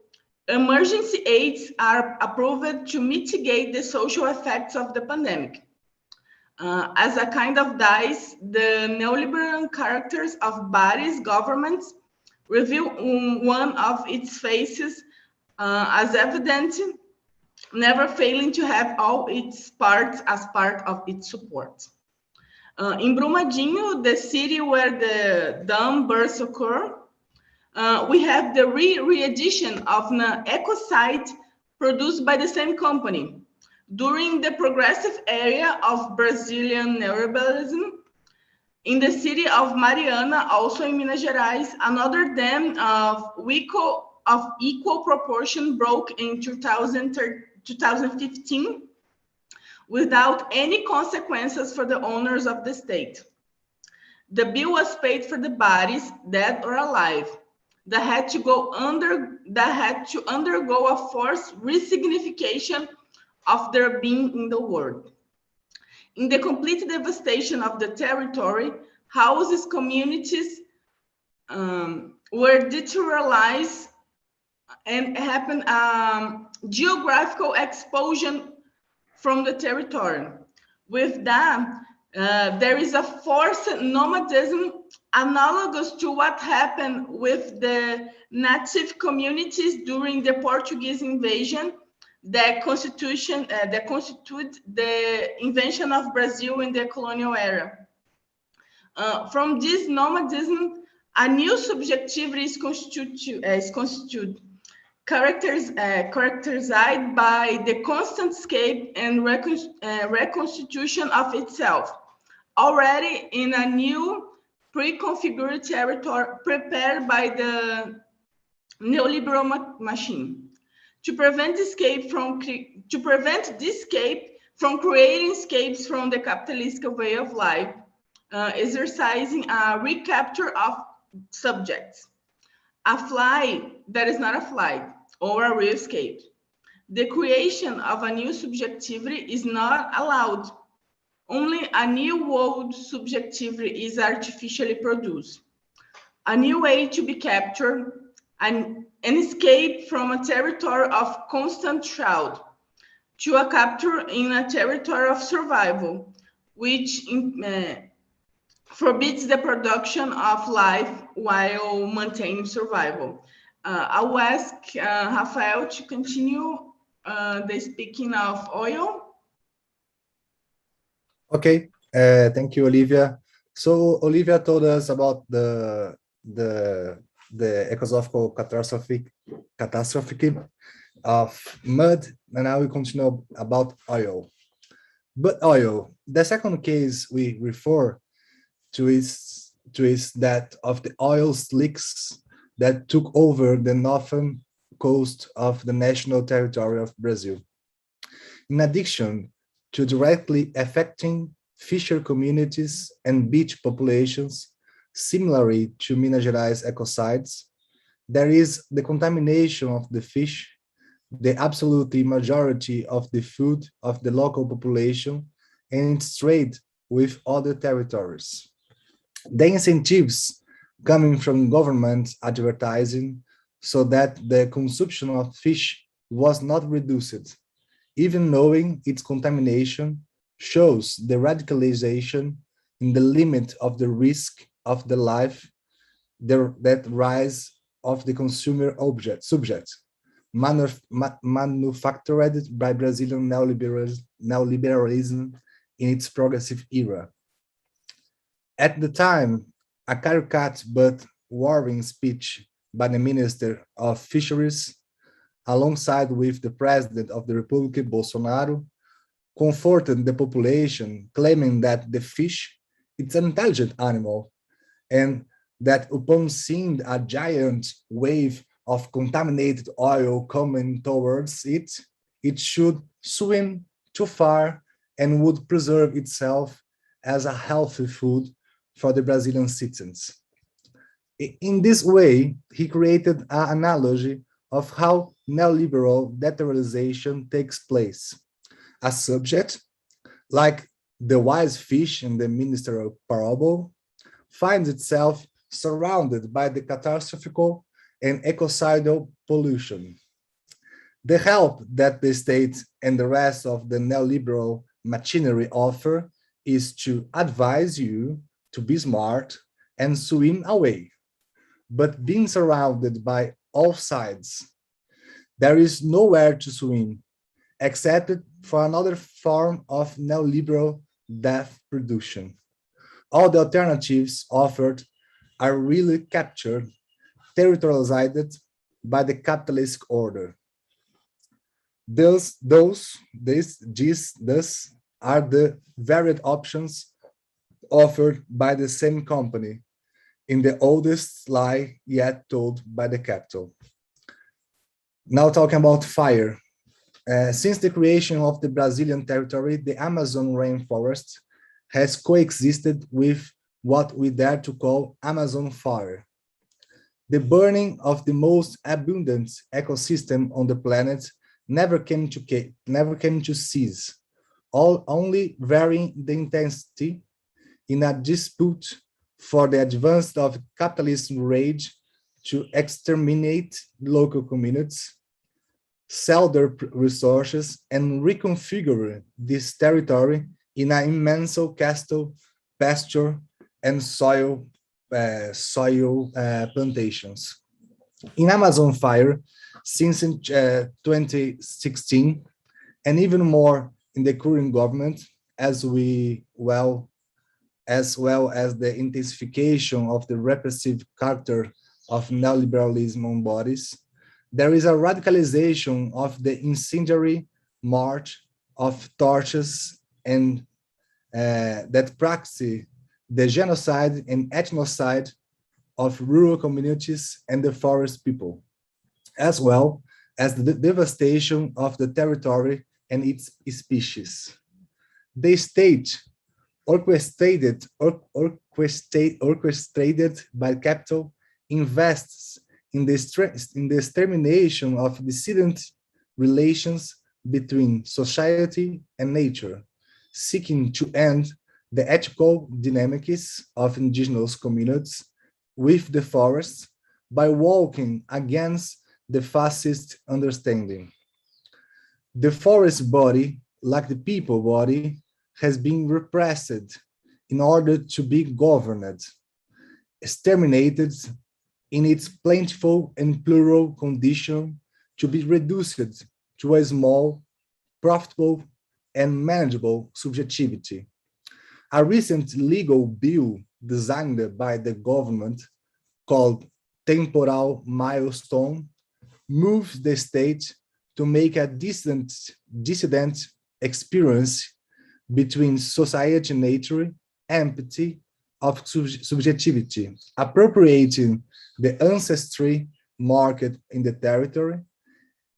emergency aids are approved to mitigate the social effects of the pandemic. As a kind of dice, the neoliberal characters of Bari's governments reveal one of its faces as evident, never failing to have all its parts as part of its support. In Brumadinho, the city where the dam bursts occur, we have the re-edition of an ecocide produced by the same company during the progressive area of Brazilian neoliberalism. In the city of Mariana, also in Minas Gerais, another dam of equal proportion broke in 2015 without any consequences for the owners of the state. The bill was paid for the bodies, dead or alive, that had to undergo a forced resignification of their being in the world. In the complete devastation of the territory, houses, communities were deteriorized and happened geographical expulsion from the territory. With that, there is a forced nomadism analogous to what happened with the native communities during the Portuguese invasion that constitute the invention of Brazil in the colonial era. From this nomadism, a new subjectivity is constituted, characterized by the constant escape and reconstitution of itself, already in a new pre-configured territory prepared by the neoliberal machine. To prevent this escape from creating escapes from the capitalistic way of life, exercising a recapture of subjects. A fly that is not a fly, or a real escape. The creation of a new subjectivity is not allowed. Only a new world subjectivity is artificially produced. A new way to be captured, an escape from a territory of constant threat to a capture in a territory of survival, which forbids the production of life while maintaining survival. I will ask Rafael to continue the speaking of oil. Okay, thank you, Olivia. So Olivia told us about the ecological catastrophe of mud, and I will continue about oil. But oil, the second case we refer to is that of the oil slicks that took over the northern coast of the national territory of Brazil. In addition to directly affecting fisher communities and beach populations, similarly to Minas Gerais ecocides, there is the contamination of the fish, the absolute majority of the food of the local population, and its trade with other territories. The incentives coming from government advertising so that the consumption of fish was not reduced, even knowing its contamination, shows the radicalization in the limit of the risk of the life that rise of the consumer subject, manufactured by Brazilian neoliberalism in its progressive era. At the time, a caricature but warring speech by the Minister of Fisheries, alongside with the President of the Republic, Bolsonaro, comforted the population, claiming that the fish is an intelligent animal and that upon seeing a giant wave of contaminated oil coming towards it, it should swim too far and would preserve itself as a healthy food for the Brazilian citizens. In this way, he created an analogy of how neoliberal deterioration takes place. A subject, like the wise fish in the ministerial parable, finds itself surrounded by the catastrophic and ecocidal pollution. The help that the state and the rest of the neoliberal machinery offer is to advise you to be smart and swim away. But being surrounded by all sides, there is nowhere to swim except for another form of neoliberal death production. All the alternatives offered are really captured, territorialized by the capitalist order. These are the varied options offered by the same company in the oldest lie yet told by the capital. Now talking about fire. Since the creation of the Brazilian territory, the Amazon rainforest has coexisted with what we dare to call Amazon fire. The burning of the most abundant ecosystem on the planet never came to cease, only varying the intensity in a dispute for the advance of capitalist rage to exterminate local communities, sell their resources, and reconfigure this territory in an immense castle, pasture, and soil plantations. In Amazon fire, since 2016, and even more in the current government, as well as the intensification of the repressive character of neoliberalism on bodies, there is a radicalization of the incendiary march of torches and that practice the genocide and ethnocide of rural communities and the forest people, as well as the devastation of the territory and its species. The state, orchestrated by capital, invests in the extermination of dissident relations between society and nature, seeking to end the ethical dynamics of indigenous communities with the forests by walking against the fascist understanding. The forest body, like the people body, has been repressed in order to be governed, exterminated in its plentiful and plural condition to be reduced to a small, profitable, and manageable subjectivity. A recent legal bill designed by the government called Temporal Milestone moves the state to make a dissident experience between society nature, empathy of subjectivity, appropriating the ancestry market in the territory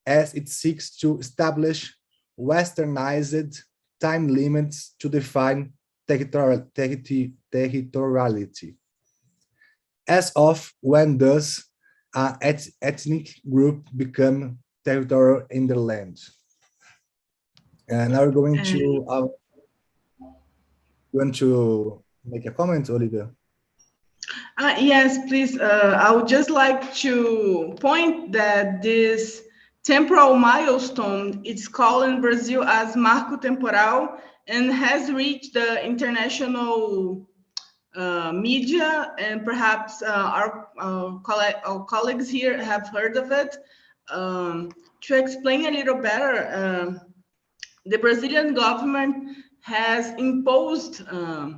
as it seeks to establish westernized time limits to define territoriality. As of when does an ethnic group become territorial in the land? And now we're going to, you want to make a comment, Olivia? Yes, please. I would just like to point that this temporal milestone, it's called in Brazil as Marco Temporal, and has reached the international media, and perhaps our colleagues here have heard of it. To explain a little better, the Brazilian government has imposed a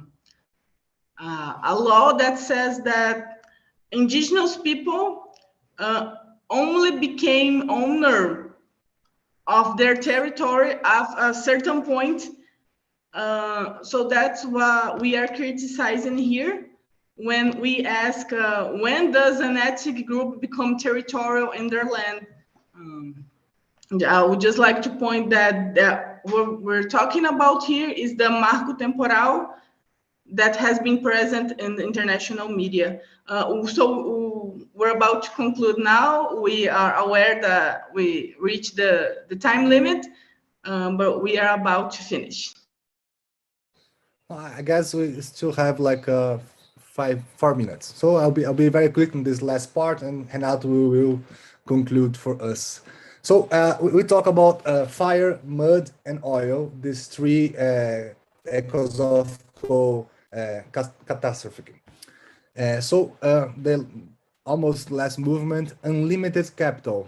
law that says that indigenous people only became owner of their territory at a certain point. So that's what we are criticizing here when we ask, when does an ethnic group become territorial in their land? I would just like to point that what we're talking about here is the Marco Temporal that has been present in the international media. So we're about to conclude now. We are aware that we reached the time limit, but we are about to finish. I guess we still have like 4 minutes. So I'll be very quick in this last part, and Renato will conclude for us. So we talk about fire, mud, and oil, these three ecological catastrophe. So the almost last movement, unlimited capital.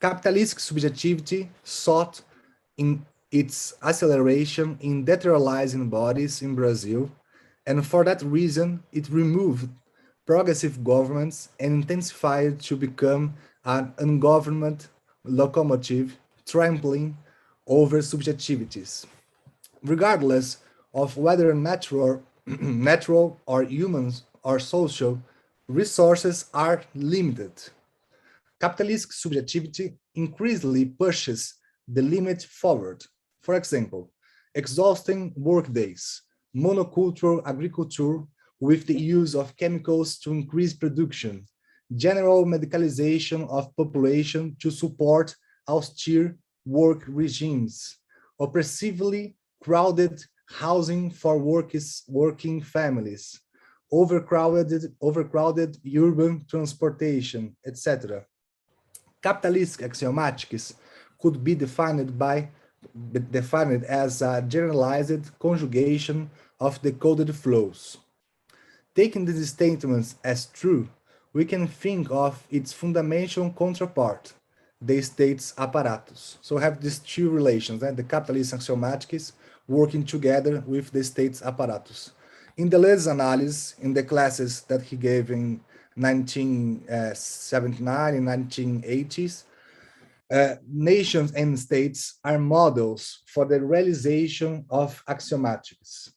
Capitalistic subjectivity sought in its acceleration in deteriorizing bodies in Brazil, and for that reason, it removed progressive governments and intensified to become an ungovernment locomotive trampling over subjectivities. Regardless of whether natural, natural or humans or social, resources are limited. Capitalist subjectivity increasingly pushes the limit forward. For example, exhausting workdays, monocultural agriculture with the use of chemicals to increase production, general medicalization of population to support austere work regimes, oppressively crowded housing for working families, overcrowded urban transportation, etc. Capitalistic axiomatics could be defined as a generalized conjugation of decoded flows. Taking these statements as true, we can think of its fundamental counterpart, the state's apparatus. So we have these two relations, the capitalist axiomatics working together with the state's apparatus. In Deleuze's analysis, in the classes that he gave in 1979 and 1980s, nations and states are models for the realization of axiomatics.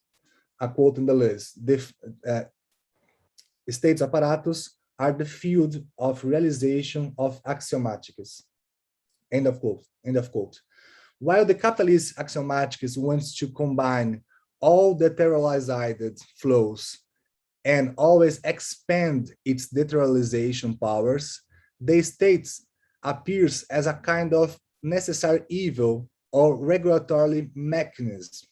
A quote in Deleuze, the state's apparatus are the field of realization of axiomatics. End of quote. End of quote. While the capitalist axiomatics wants to combine all the deteriorized flows and always expand its deteriorization powers, the state appears as a kind of necessary evil or regulatory mechanism.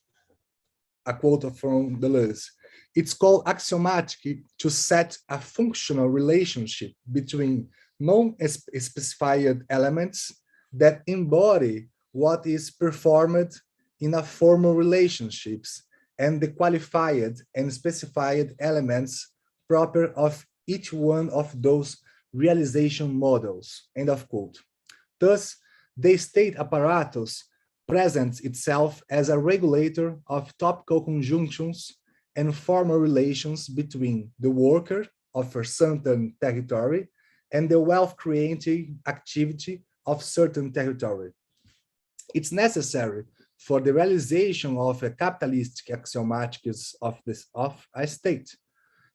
A quote from Deleuze. It's called axiomatic to set a functional relationship between non-specified elements that embody what is performed in a formal relationships and the qualified and specified elements proper of each one of those realization models, end of quote. Thus, the state apparatus presents itself as a regulator of topical conjunctions and formal relations between the worker of a certain territory and the wealth-creating activity of certain territory. It's necessary for the realization of a capitalistic axiomatics of a state,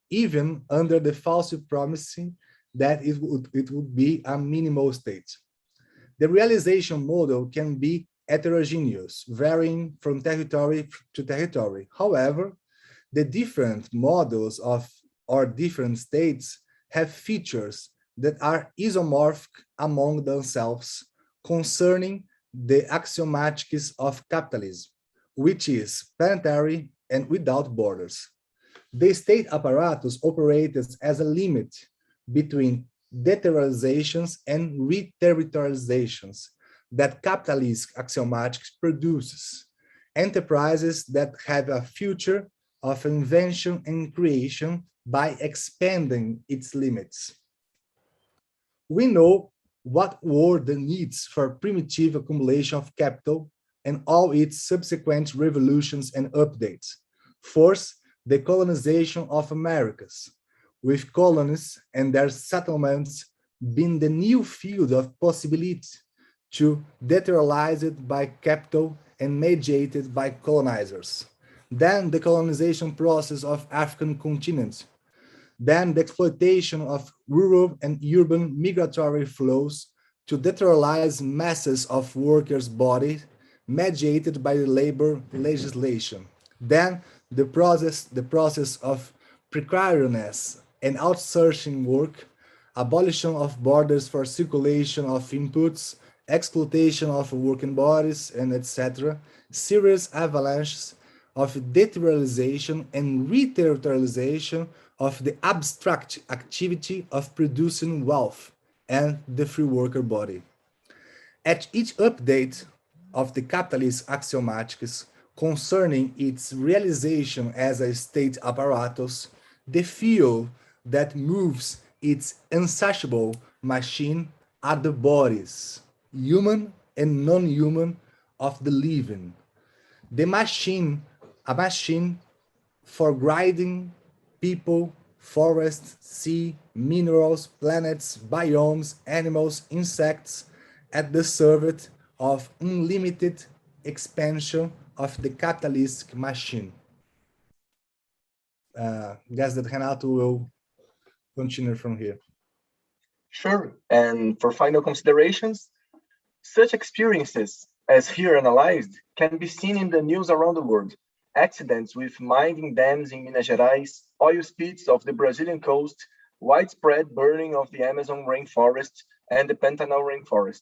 even under the false promising that it would be a minimal state. The realization model can be heterogeneous, varying from territory to territory. However, the different models of or different states have features that are isomorphic among themselves concerning the axiomatics of capitalism, which is planetary and without borders. The state apparatus operates as a limit between deterritorializations and re-territorializations that capitalist axiomatics produces, enterprises that have a future of invention and creation by expanding its limits. We know what were the needs for primitive accumulation of capital and all its subsequent revolutions and updates. First, the colonization of Americas, with colonies and their settlements being the new field of possibility to deterritorialized by capital and mediated by colonizers. Then the colonization process of African continent. Then the exploitation of rural and urban migratory flows to deterritorialize masses of workers' bodies mediated by the labor legislation. Then the process of precariousness and outsourcing work, abolition of borders for circulation of inputs, exploitation of working bodies, and etc., serious avalanches of deterritorialization and re-territorialization of the abstract activity of producing wealth and the free worker body. At each update of the capitalist axiomatics concerning its realization as a state apparatus, the field that moves its insatiable machine are the bodies, human and non-human, of the living. The machine, a machine for guiding people, forests, sea, minerals, planets, biomes, animals, insects, at the service of unlimited expansion of the capitalist machine. Guess that Renato will continue from here. Sure. And for final considerations, such experiences, as here analyzed, can be seen in the news around the world. Accidents with mining dams in Minas Gerais, oil spills off the Brazilian coast, widespread burning of the Amazon rainforest and the Pantanal rainforest.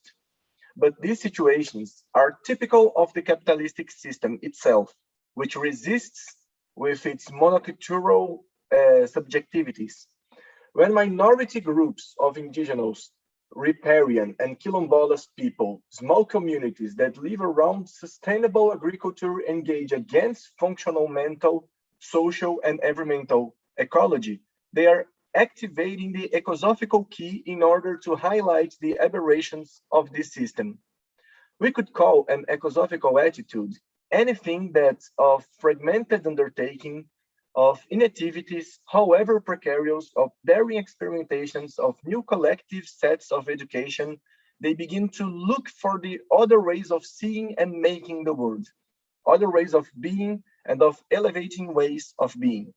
But these situations are typical of the capitalistic system itself, which resists with its monocultural subjectivities. When minority groups of indigenous, riparian, and quilombolas people, small communities that live around sustainable agriculture, engage against functional mental, social, and environmental ecology, they are activating the ecosophical key in order to highlight the aberrations of this system. We could call an ecosophical attitude anything that's of fragmented undertaking, of inactivities, however precarious, of daring experimentations, of new collective sets of education. They begin to look for the other ways of seeing and making the world, other ways of being and of elevating ways of being,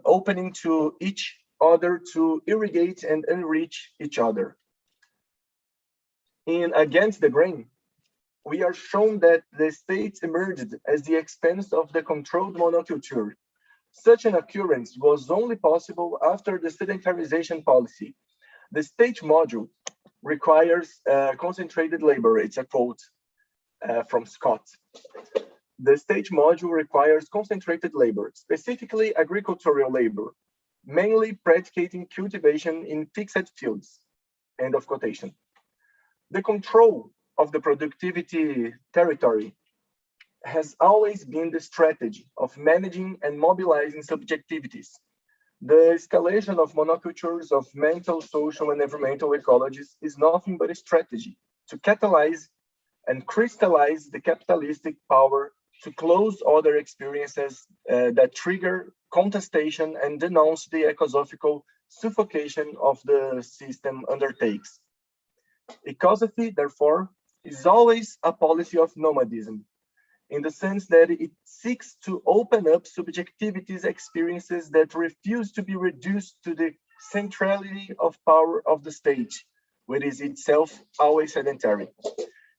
opening to each other to irrigate and enrich each other. In Against the Grain, we are shown that the state emerged as the expense of the controlled monoculture. Such an occurrence was only possible after the sedentarization policy. The state module requires concentrated labor. It's a quote from Scott. The stage module requires concentrated labor, specifically agricultural labor, mainly predicating cultivation in fixed fields, end of quotation. The control of the productivity territory has always been the strategy of managing and mobilizing subjectivities. The escalation of monocultures of mental, social, and environmental ecologies is nothing but a strategy to catalyze and crystallize the capitalistic power to close other experiences that trigger contestation and denounce the ecosophical suffocation of the system undertakes. Ecosophy, therefore, is always a policy of nomadism, in the sense that it seeks to open up subjectivity's experiences that refuse to be reduced to the centrality of power of the state, which is itself always sedentary.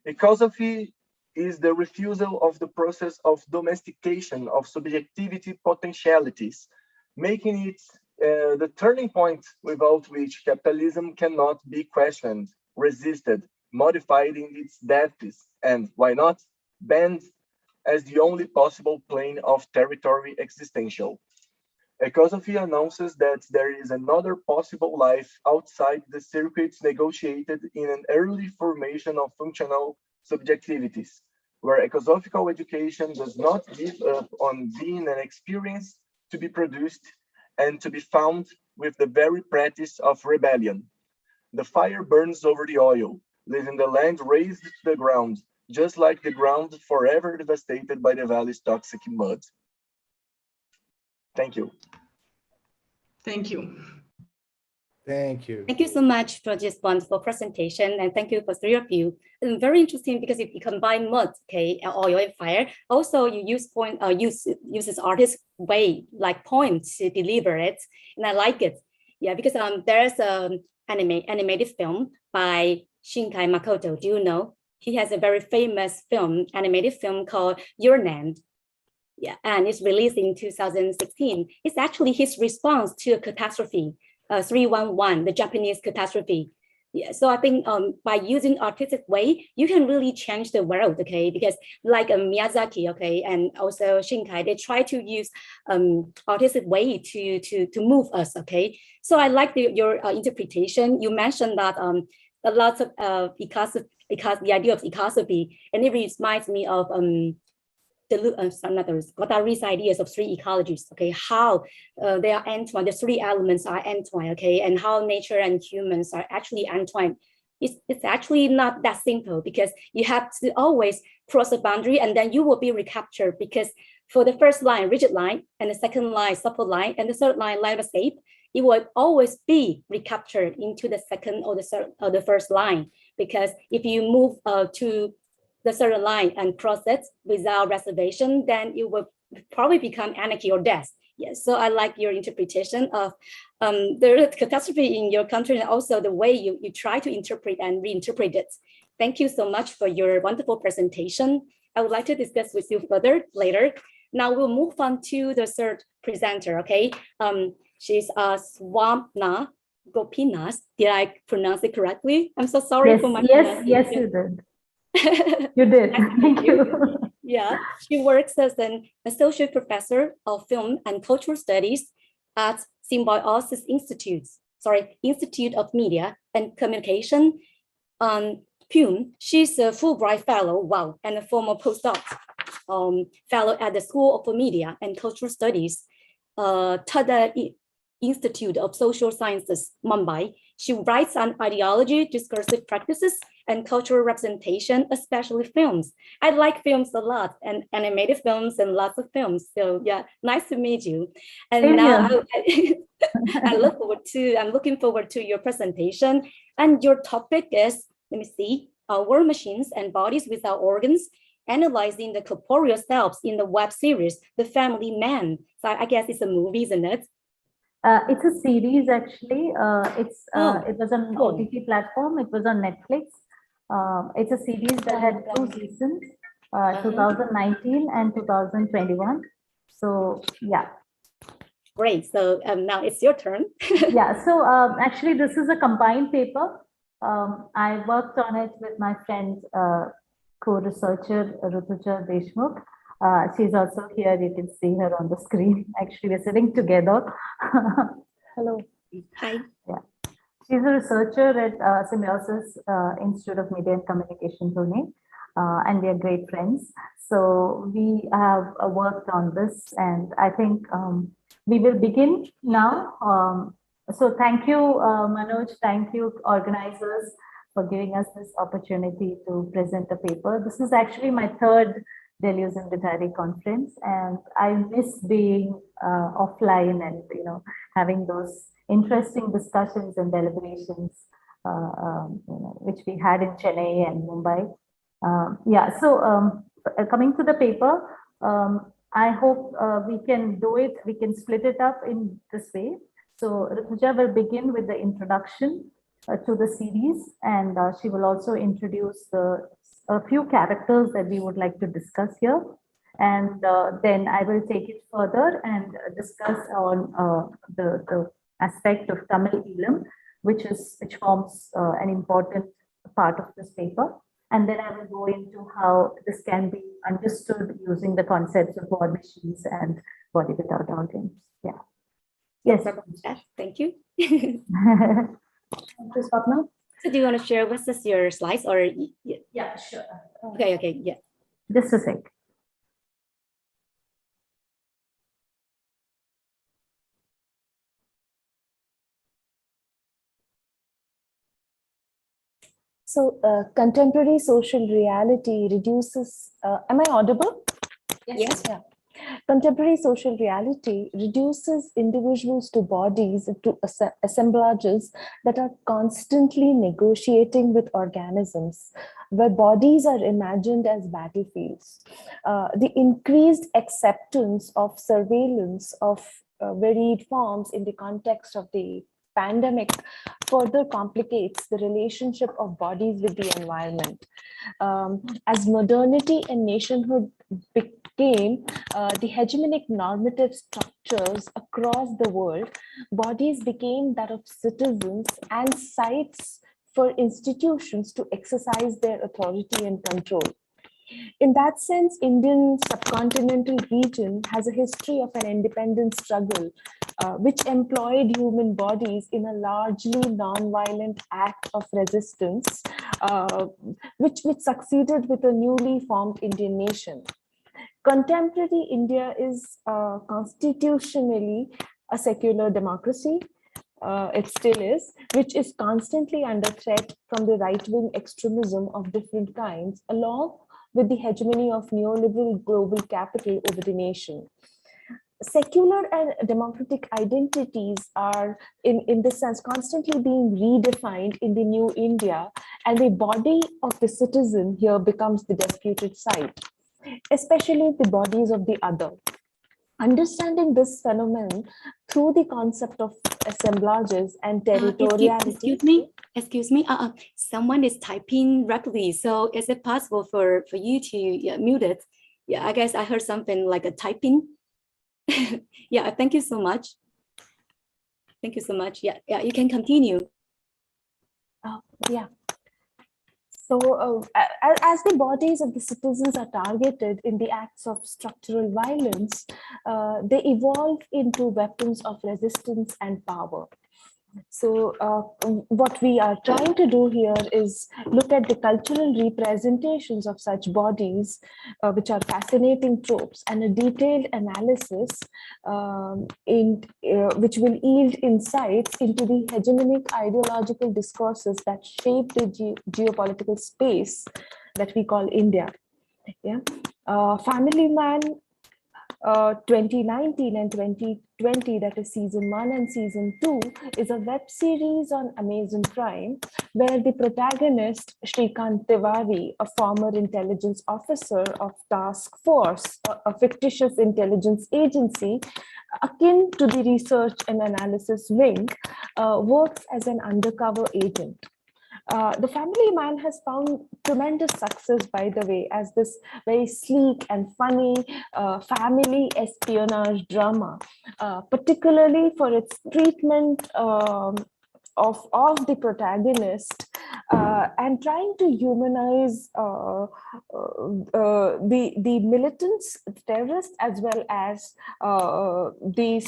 Ecosophy is the refusal of the process of domestication of subjectivity potentialities, making it the turning point without which capitalism cannot be questioned, resisted, modified in its depths, and why not, banned as the only possible plane of territory existential. Ecosophy announces that there is another possible life outside the circuits negotiated in an early formation of functional subjectivities, where ecosophical education does not give up on being an experience to be produced and to be found with the very practice of rebellion. The fire burns over the oil, leaving the land raised to the ground, just like the ground forever devastated by the valley's toxic mud. Thank you. Thank you. Thank you. Thank you so much for this wonderful presentation, and thank you for three of you. And very interesting because if you combine mud, okay, oil and fire, also you uses artist way like poems to deliver it, and I like it. Yeah, because there's an animated film by Shinkai Makoto. Do you know? He has a very famous animated film called Your Name. Yeah, and it's released in 2016. It's actually his response to a catastrophe, 311, the Japanese catastrophe. Yeah, so I think by using artistic way, you can really change the world, okay? Because like Miyazaki, okay, and also Shinkai, they try to use artistic way to move us, okay? So I like your interpretation. You mentioned that a lot of the idea of ecosophy, and it reminds me of Guattari's ideas of three ecologies, okay, how they are entwined, the three elements are entwined, okay, and how nature and humans are actually entwined. It's actually not that simple because you have to always cross the boundary and then you will be recaptured, because for the first line, rigid line, and the second line, supple line, and the third line, line of escape, it will always be recaptured into the second or the third or the first line. Because if you move to the third line and cross it without reservation, then it will probably become anarchy or death. Yes, so I like your interpretation of the catastrophe in your country, and also the way you try to interpret and reinterpret it. Thank you so much for your wonderful presentation. I would like to discuss with you further later. Now we'll move on to the third presenter, okay? She's Swapna Gopinas. Did I pronounce it correctly? I'm so sorry for my pronunciation. Yes, you did. You did. Thank you. Yeah, she works as an associate professor of film and cultural studies at Symbiosis Institute of Media and Communication. PUM, she's a Fulbright Fellow, wow, and a former postdoc fellow at the School of Media and Cultural Studies, Tada Institute of Social Sciences, Mumbai. She writes on ideology, discursive practices, and cultural representation, especially films. I like films a lot, and animated films and lots of films. So yeah, nice to meet you. And Same now I'm looking forward to your presentation. And your topic is, let me see, War Machines and Bodies Without Organs, analyzing the corporeal selves in the web series, The Family Man. So I guess it's a movie, isn't it? It's a series actually. It was on OTT platform. It was on Netflix. It's a series that had 2 seasons, 2019 and 2021. So yeah. Great. So now it's your turn. Yeah. So actually, this is a combined paper. I worked on it with my friend, co-researcher Rutuja Deshmukh. She's also here. You can see her on the screen. Actually, we're sitting together. Hello. Hi. Yeah. She's a researcher at Symbiosis Institute of Media and Communication, Pune, and we are great friends. So we have worked on this, and I think we will begin now. So thank you, Manoj. Thank you, organizers, for giving us this opportunity to present the paper. This is actually my third Delusion Retiree conference, and I miss being offline and having those interesting discussions and deliberations, which we had in Chennai and Mumbai. Coming to the paper, I hope we can do it. We can split it up in this way. So Rituja will begin with the introduction to the series, and she will also introduce a few characters that we would like to discuss here. And then I will take it further and discuss on the aspect of Tamil Alum, which forms an important part of this paper. And then I will go into how this can be understood using the concepts of body machines and body without organs. Yeah. Yes. Thank you. Thank you, Swapna. So do you want to share with us your slides or? Yeah, sure. Okay, yeah. Just a sec. So contemporary social reality reduces, am I audible? Yes. Yeah. Contemporary social reality reduces individuals to bodies, to assemblages that are constantly negotiating with organisms, where bodies are imagined as battlefields. The increased acceptance of surveillance of varied forms in the context of the pandemic further complicates the relationship of bodies with the environment. As modernity and nationhood became the hegemonic normative structures across the world, bodies became that of citizens and sites for institutions to exercise their authority and control. In that sense, Indian subcontinental region has a history of an independent struggle, which employed human bodies in a largely non-violent act of resistance, which succeeded with a newly formed Indian nation. Contemporary India is constitutionally a secular democracy. It still is, which is constantly under threat from the right-wing extremism of different kinds, along with the hegemony of neoliberal global capital over the nation. Secular and democratic identities are, in this sense, constantly being redefined in the new India, and the body of the citizen here becomes the disputed site, especially the bodies of the other. Understanding this phenomenon through the concept of assemblages and territoriality. Excuse me. Someone is typing rapidly. So is it possible for you to mute it? Yeah, I guess I heard something like a typing. Yeah, thank you so much. Thank you so much. Yeah, you can continue. Yeah. So as the bodies of the citizens are targeted in the acts of structural violence, they evolve into weapons of resistance and power. So what we are trying to do here is look at the cultural representations of such bodies, which are fascinating tropes, and a detailed analysis which will yield insights into the hegemonic ideological discourses that shape the geopolitical space that we call India. Yeah, Family Man 2019 and 2020, that is season 1 and season 2, is a web series on Amazon Prime, where the protagonist, Shrikant Tiwari, a former intelligence officer of Task Force, a fictitious intelligence agency akin to the research and analysis wing, works as an undercover agent. The Family Man has found tremendous success, by the way, as this very sleek and funny family espionage drama, particularly for its treatment of the protagonist and trying to humanize the militants, terrorists, as well as the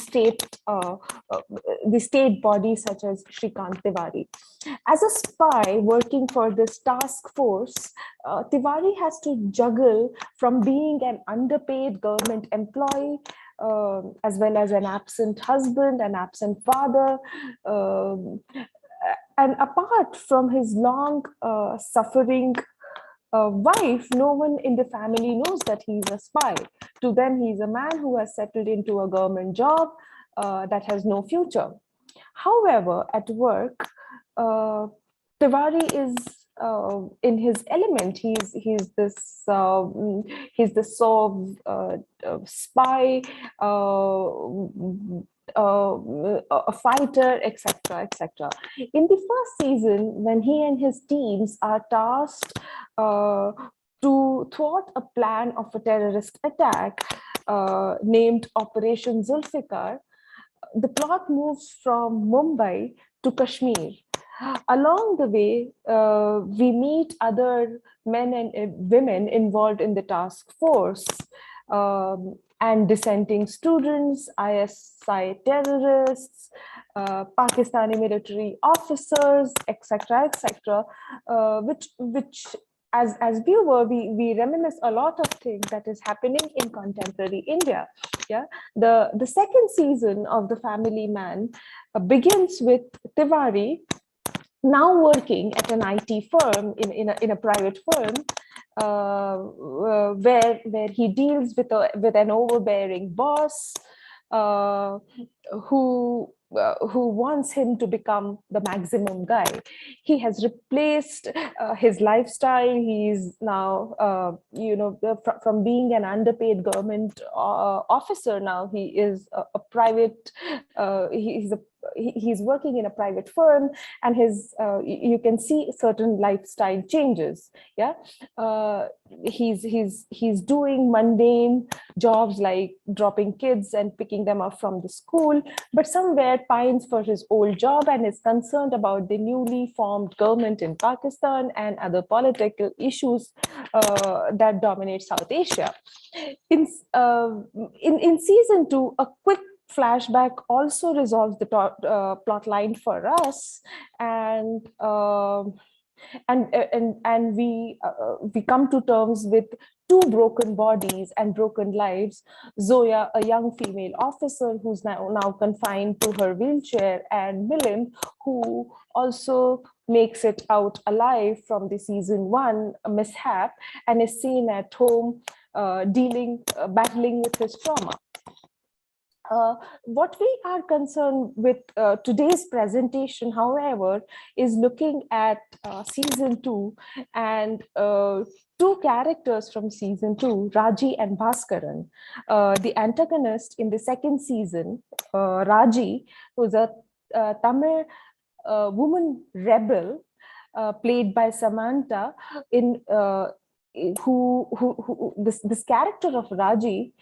state body such as Shrikant Tiwari. As a spy working for this task force, Tiwari has to juggle from being an underpaid government employee, as well as an absent husband, an absent father, and apart from his long suffering wife, no one in the family knows that he's a spy. To them, he's a man who has settled into a government job that has no future. However, at work, Tiwari is in his element. He's this sort of spy, a fighter, etc., etc. In the first season, when he and his teams are tasked to thwart a plan of a terrorist attack named Operation Zulfikar, the plot moves from Mumbai to Kashmir. Along the way, we meet other men and women involved in the task force, and dissenting students, ISI terrorists, Pakistani military officers, etc., etc., which as viewer, we reminisce a lot of things that is happening in contemporary India. Yeah, the second season of The Family Man begins with Tiwari now working at an IT firm in a private firm, where he deals with an overbearing boss who wants him to become the maximum guy. He has replaced his lifestyle. He's now, from being an underpaid government officer, now he is a private, he's working in a private firm, and his you can see certain lifestyle changes. Yeah, he's doing mundane jobs like dropping kids and picking them up from the school, but somewhere pines for his old job and is concerned about the newly formed government in Pakistan and other political issues that dominate South Asia. In season 2, a quick flashback also resolves the plot line for us, and we come to terms with two broken bodies and broken lives. Zoya, a young female officer who's now confined to her wheelchair, and Milind, who also makes it out alive from the season 1 mishap and is seen at home battling with his trauma. What we are concerned with today's presentation, however, is looking at season 2 and two characters from season 2, Raji and Bhaskaran. The antagonist in the second season, Raji, who's a Tamil woman rebel, played by Samantha, this character of Raji.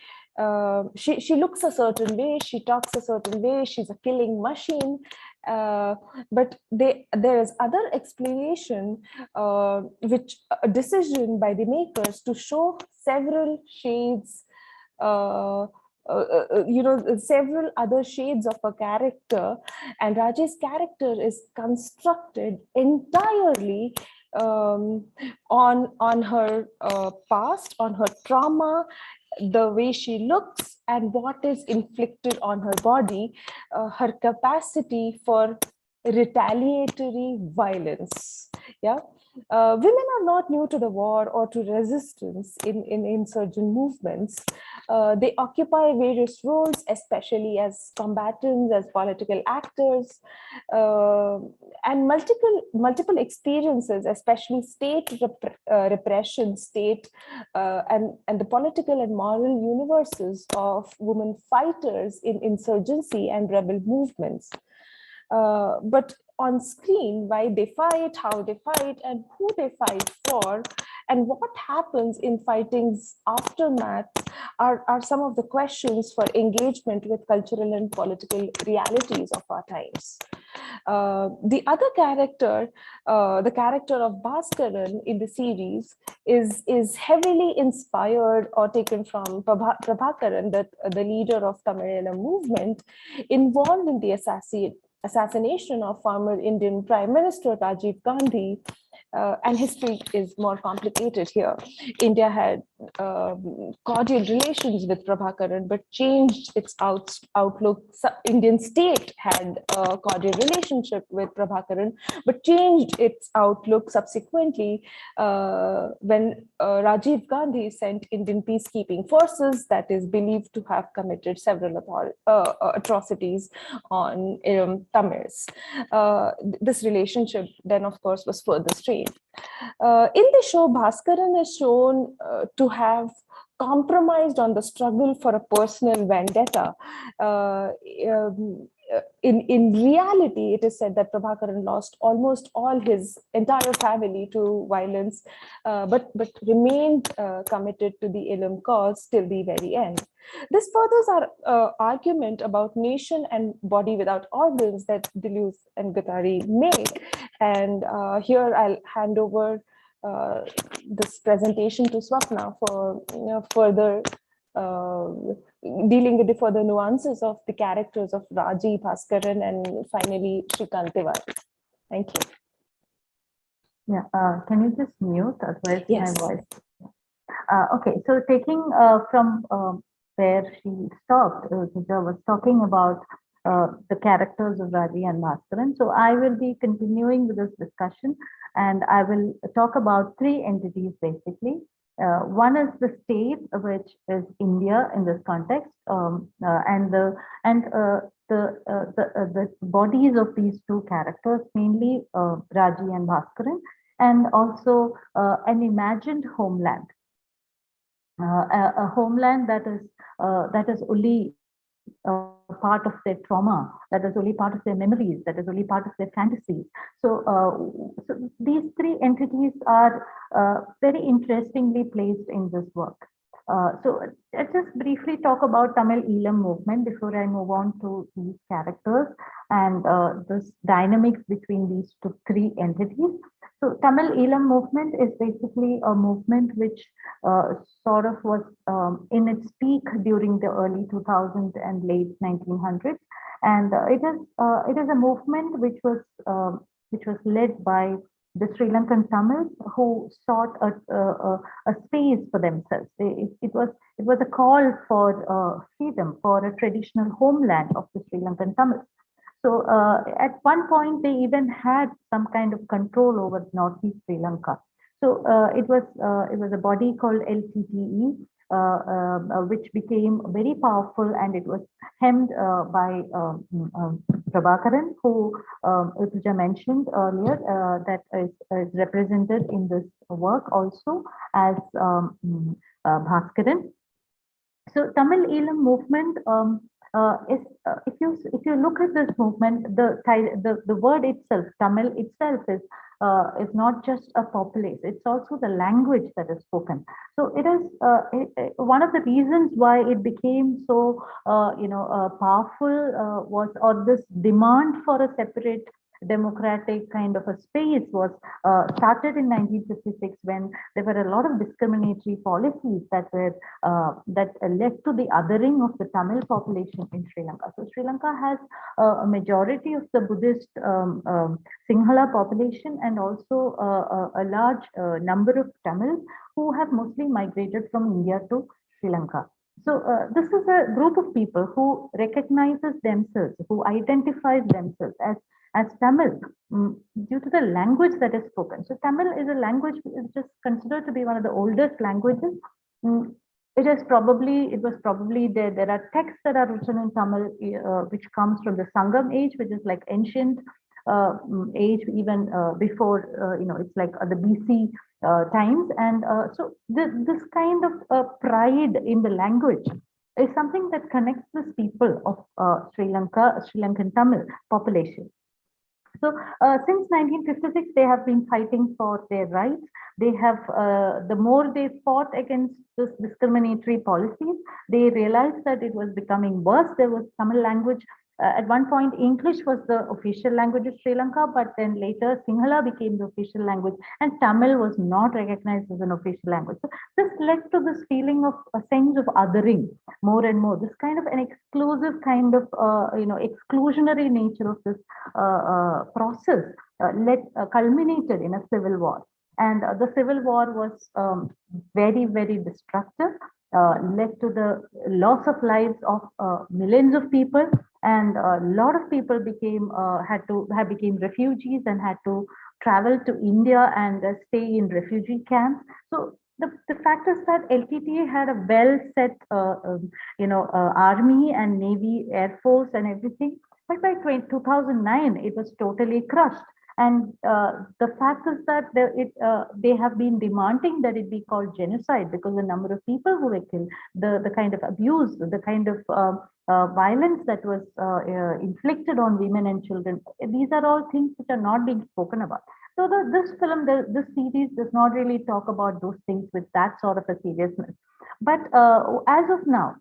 She looks a certain way, she talks a certain way, she's a killing machine, but there is other explanation, which a decision by the makers to show several shades, several other shades of a character, and Raji's character is constructed entirely on her past, on her trauma, the way she looks, and what is inflicted on her body, her capacity for retaliatory violence. Yeah, women are not new to the war or to resistance in insurgent movements. They occupy various roles, especially as combatants, as political actors, and multiple experiences, especially state repression, state and the political and moral universes of women fighters in insurgency and rebel movements. But on screen, why they fight, how they fight, and who they fight for, and what happens in fighting's aftermath are some of the questions for engagement with cultural and political realities of our times. The other character, the character of Bhaskaran in the series, is heavily inspired or taken from Prabhakaran, the leader of Tamil movement, involved in the assassination of former Indian Prime Minister Rajiv Gandhi. And history is more complicated here. India had cordial relations with Prabhakaran, but changed its outlook. Indian state had a cordial relationship with Prabhakaran, but changed its outlook subsequently when Rajiv Gandhi sent Indian peacekeeping forces that is believed to have committed several atrocities on Tamils. This relationship then, of course, was further strained. In the show, Bhaskaran is shown to have compromised on the struggle for a personal vendetta. In reality, it is said that Prabhakaran lost almost all his entire family to violence, but remained committed to the Alum cause till the very end. This furthers our argument about nation and body without organs that Deleuze and Guattari make. And here I'll hand over this presentation to Swapna for further dealing with the further nuances of the characters of Raji, Bhaskaran, and finally Shrikant Tiwari. Thank you. Yeah, can you just mute? Otherwise, yes. My voice. Okay, so taking from where she stopped, Pooja was talking about the characters of Raji and Bhaskaran. So I will be continuing with this discussion, and I will talk about three entities basically. One is the state, which is India in this context, and the bodies of these two characters, mainly Raji and Bhaskaran, and also an imagined homeland, a homeland that is only part of their trauma, that is only part of their memories, that is only part of their fantasies. So, so these three entities are very interestingly placed in this work. So let's just briefly talk about Tamil Elam movement before I move on to these characters and this dynamics between these three entities. So Tamil Elam movement is basically a movement which sort of was in its peak during the early 2000s and late 1900s, and it is a movement which was led by the Sri Lankan Tamils who sought a space for themselves. It was a call for freedom, for a traditional homeland of the Sri Lankan Tamils. So at one point, they even had some kind of control over Northeast Sri Lanka. So it was a body called LTTE, which became very powerful, and it was hemmed by Prabhakaran, who Pooja mentioned earlier, that is represented in this work also as Bhaskaran. So Tamil Elam movement if you look at this movement, the word itself, Tamil itself, is not just a populace; it's also the language that is spoken. So it is one of the reasons why it became so powerful or this demand for a separate democratic kind of a space was started in 1956, when there were a lot of discriminatory policies that led to the othering of the Tamil population in Sri Lanka. So Sri Lanka has a majority of the Buddhist Sinhala population, and also a large number of Tamils who have mostly migrated from India to Sri Lanka. So this is a group of people who recognizes themselves, who identifies themselves as Tamil due to the language that is spoken. So Tamil is a language which is just considered to be one of the oldest languages. It was probably there are texts that are written in Tamil which comes from the Sangam age, which is like ancient age, even before it's like the BC times. And so this kind of pride in the language is something that connects the people of Sri Lankan Tamil population. So since 1956, they have been fighting for their rights. They have, the more they fought against this discriminatory policies, they realized that it was becoming worse. There was Tamil language at one point, English was the official language of Sri Lanka, but then later Sinhala became the official language, and Tamil was not recognized as an official language. So this led to this feeling of a sense of othering more and more. This kind of an exclusive kind of, exclusionary nature of this process culminated in a civil war. And the civil war was very, very destructive, led to the loss of lives of millions of people, and a lot of people became refugees and had to travel to India and stay in refugee camps. So the fact is that LTTE had a well set, army and navy, air force, and everything. But by 2009, it was totally crushed. And the fact is that they have been demanding that it be called genocide because the number of people who were killed, the kind of abuse, the kind of violence that was inflicted on women and children. These are all things which are not being spoken about. So this film, this series does not really talk about those things with that sort of a seriousness. But as of now,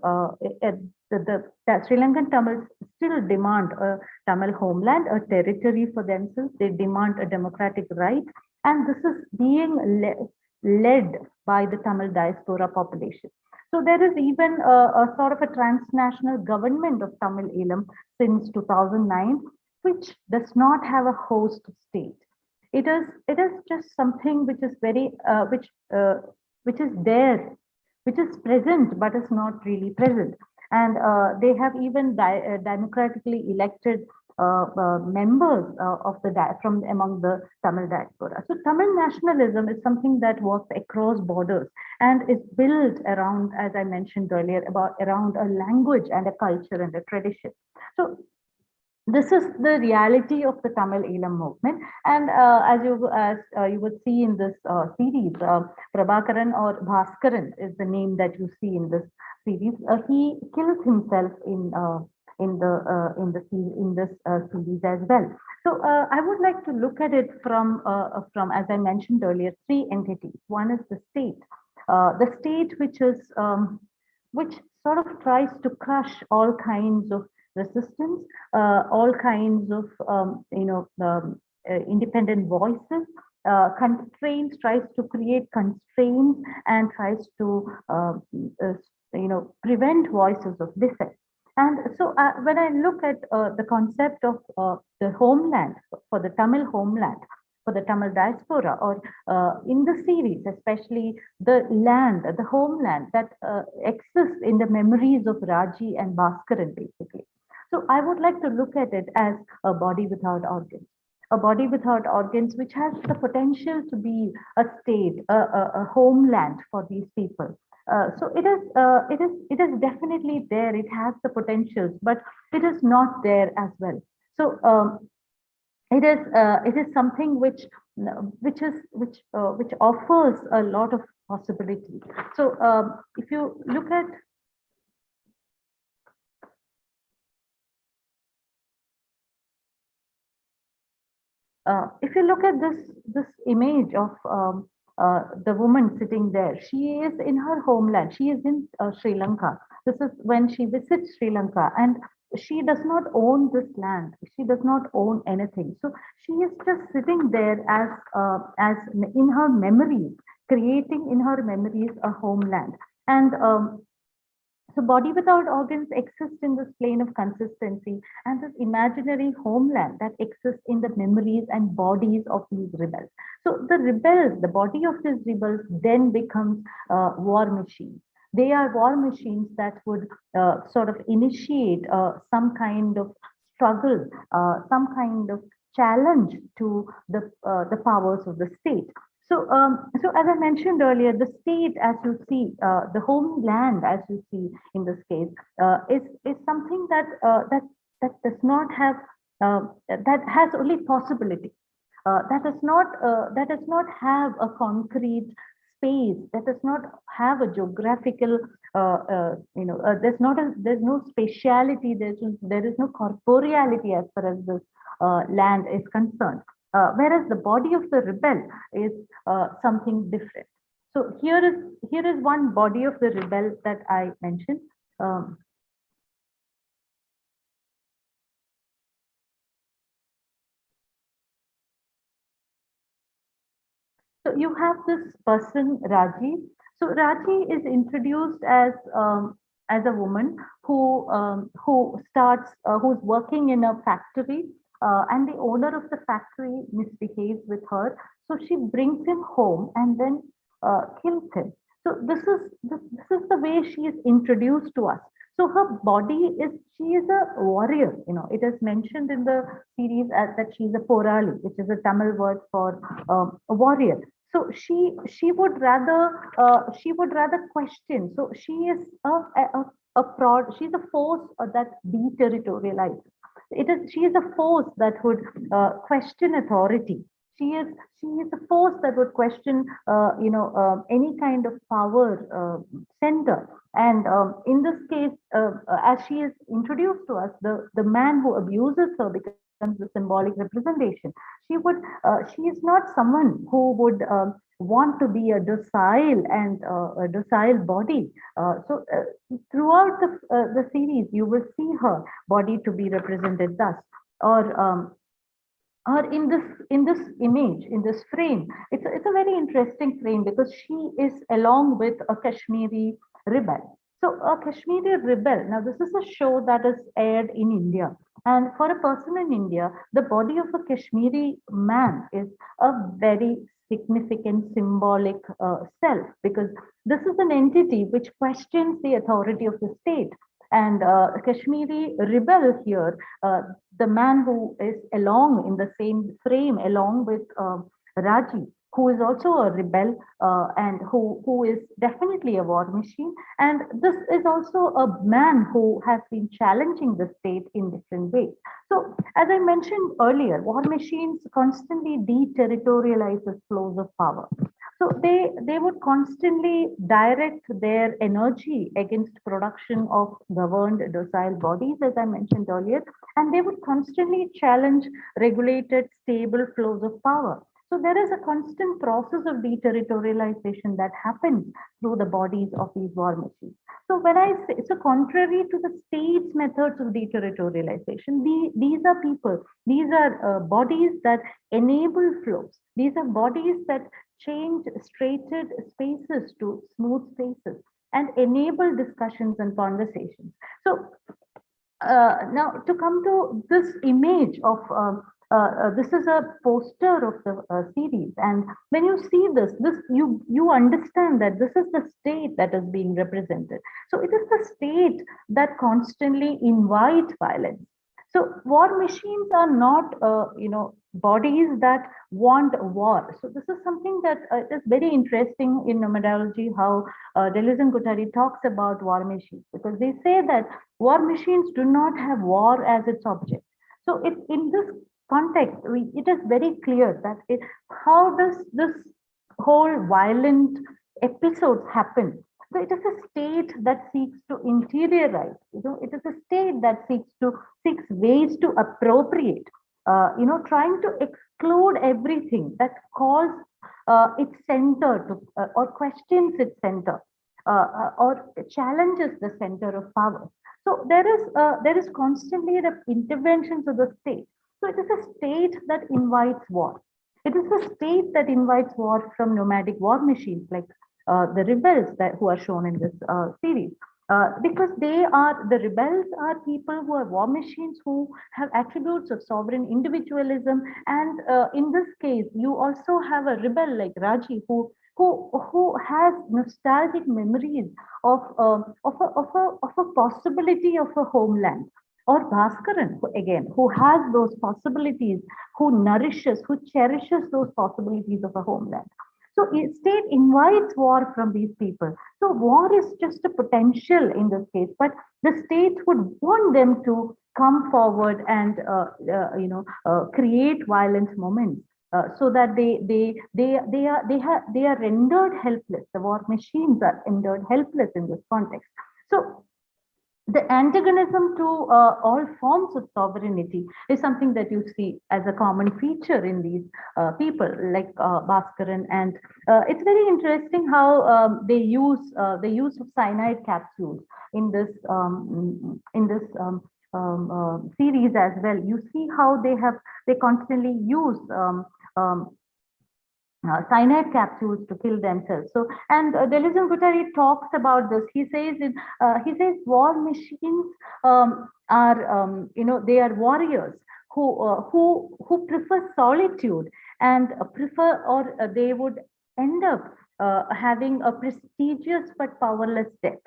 the Sri Lankan Tamils still demand a Tamil homeland, a territory for themselves. They demand a democratic right, and this is being led by the Tamil diaspora population. So there is even a sort of a transnational government of Tamil Eelam since 2009, which does not have a host state. It is just something which is very which is there, which is present but is not really present. And they have even democratically elected members from among the Tamil diaspora. So Tamil nationalism is something that works across borders and is built around, as I mentioned earlier, around a language and a culture and a tradition. So this is the reality of the Tamil Eelam movement. And as you would see in this series, Prabhakaran or Bhaskaran is the name that you see in this series. He kills himself in this series as well. So I would like to look at it from as I mentioned earlier, three entities. One is the state which sort of tries to crush all kinds of resistance, all kinds of independent voices, constraints, tries to create constraints, and tries to prevent voices of dissent. And so when I look at the concept of the homeland, for the Tamil homeland, for the Tamil diaspora, or in the series, especially the land, the homeland that exists in the memories of Raji and Bhaskaran, basically. So I would like to look at it as a body without organs. A body without organs, which has the potential to be a state, a homeland for these people. So it is definitely there. It has the potentials, but it is not there as well. So it is something which offers a lot of possibility. So if you look at this image of the woman sitting there, she is in her homeland. She is in Sri Lanka. This is when she visits Sri Lanka, and she does not own this land. She does not own anything. So she is just sitting there as in her memories, creating in her memories a homeland. And so body without organs exists in this plane of consistency and this imaginary homeland that exists in the memories and bodies of these rebels. So the rebels, the body of these rebels then becomes war machines. They are war machines that would sort of initiate some kind of struggle, some kind of challenge to the powers of the state. So, so as I mentioned earlier, the state, as you see, the homeland, as you see in this case, is something that does not have that has only possibility. That does not have a concrete space. That does not have a geographical. There's no spatiality. There is no corporeality as far as this land is concerned. Whereas the body of the rebel is something different. So here is one body of the rebel that I mentioned. So you have this person, Raji. So Raji is introduced as a woman who starts who's working in a factory, and the owner of the factory misbehaves with her. So she brings him home and then kills him. So this is the way she is introduced to us. So her body is, she is a warrior. It is mentioned in the series as that she's a porali, which is a Tamil word for a warrior. So she would rather question. So she is a prod. She's a force that deterritorializes. She is a force that would question authority. She is she is a force that would question any kind of power center. And in this case, as she is introduced to us, the man who abuses her becomes the symbolic representation. She is not someone who would want to be a docile and a docile body. Throughout the series, you will see her body to be represented thus, or in this image, in this frame. It's a very interesting frame because she is along with a Kashmiri rebel. So a Kashmiri rebel. Now this is a show that is aired in India, and for a person in India, the body of a Kashmiri man is a very significant symbolic self, because this is an entity which questions the authority of the state. And Kashmiri rebel here, the man who is along in the same frame along with Raji, who is also a rebel, and who is definitely a war machine. And this is also a man who has been challenging the state in different ways. So, as I mentioned earlier, war machines constantly deterritorialize the flows of power. So they would constantly direct their energy against production of governed docile bodies, as I mentioned earlier, and they would constantly challenge regulated, stable flows of power. So there is a constant process of deterritorialization that happens through the bodies of these war machines. So when I say, so contrary to the state's methods of deterritorialization, these are people, these are bodies that enable flows. These are bodies that change straighted spaces to smooth spaces and enable discussions and conversations. So now to come to this image of this is a poster of the series, and when you see this you understand that this is the state that is being represented. So it is the state that constantly invites violence. So war machines are not bodies that want war. So this is something that is very interesting in nomadology, how Deleuze and Guattari talks about war machines, because they say that war machines do not have war as its object. So if in this context, it is very clear that how does this whole violent episodes happen? So it is a state that seeks to interiorize. It is a state that seeks ways to appropriate. Trying to exclude everything that calls its center to or questions its center, or challenges the center of power. So there is constantly the interventions of the state. So it is a state that invites war. It is a state that invites war from nomadic war machines like the rebels who are shown in this series. Because the rebels are people who are war machines who have attributes of sovereign individualism. And in this case, you also have a rebel like Raji who has nostalgic memories of a possibility of a homeland, or Bhaskaran, who has those possibilities, who nourishes, who cherishes those possibilities of a homeland. So state invites war from these people. So war is just a potential in this case, but the state would want them to come forward and create violent moments. So that they are rendered helpless. The war machines are rendered helpless in this context. So the antagonism to all forms of sovereignty is something that you see as a common feature in these people like Bhaskaran. And it's very interesting how they use the use of cyanide capsules in this series as well. You see how they constantly use cyanide capsules to kill themselves. So, and Deleuze Guattari talks about this. He says, war machines are, they are warriors who prefer solitude and prefer, or they would end up having a prestigious but powerless death.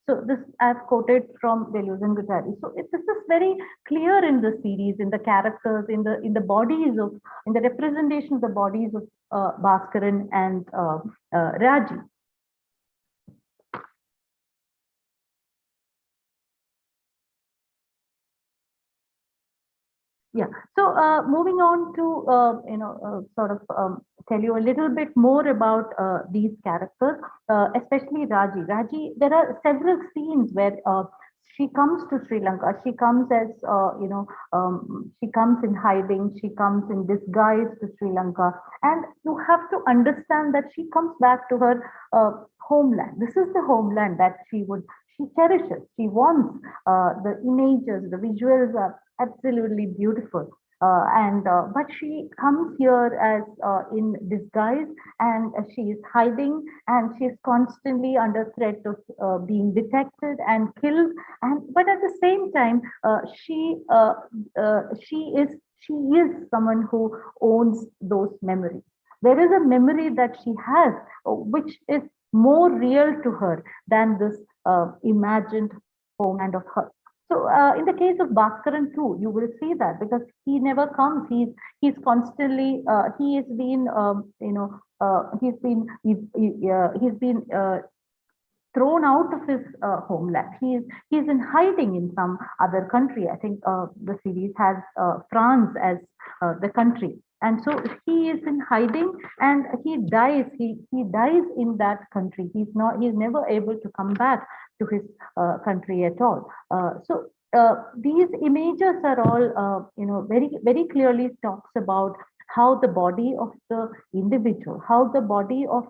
So this I've quoted from Deleuze and Guattari. So this is very clear in the series, in the characters, in the bodies of, in the representation of the bodies of Bhaskaran and Raji. Yeah. So moving on to sort of tell you a little bit more about these characters, especially Raji. Raji, there are several scenes where she comes to Sri Lanka. She comes as she comes in hiding. She comes in disguise to Sri Lanka, and you have to understand that she comes back to her homeland. This is the homeland that she cherishes. She wants. The images, the visuals are absolutely beautiful. But she comes here as in disguise, and she is hiding, and she is constantly under threat of being detected and killed. But at the same time, she is someone who owns those memories. There is a memory that she has, which is more real to her than this imagined homeland of hers. So in the case of Bhaskaran too, you will see that, because he never comes. He's constantly he's been thrown out of his homeland. He's in hiding in some other country. I think the series has France as the country. And so he is in hiding, and he dies. He dies in that country. He's never able to come back to his country at all. So these images are all, very, very clearly talks about how the body of the individual, how the body of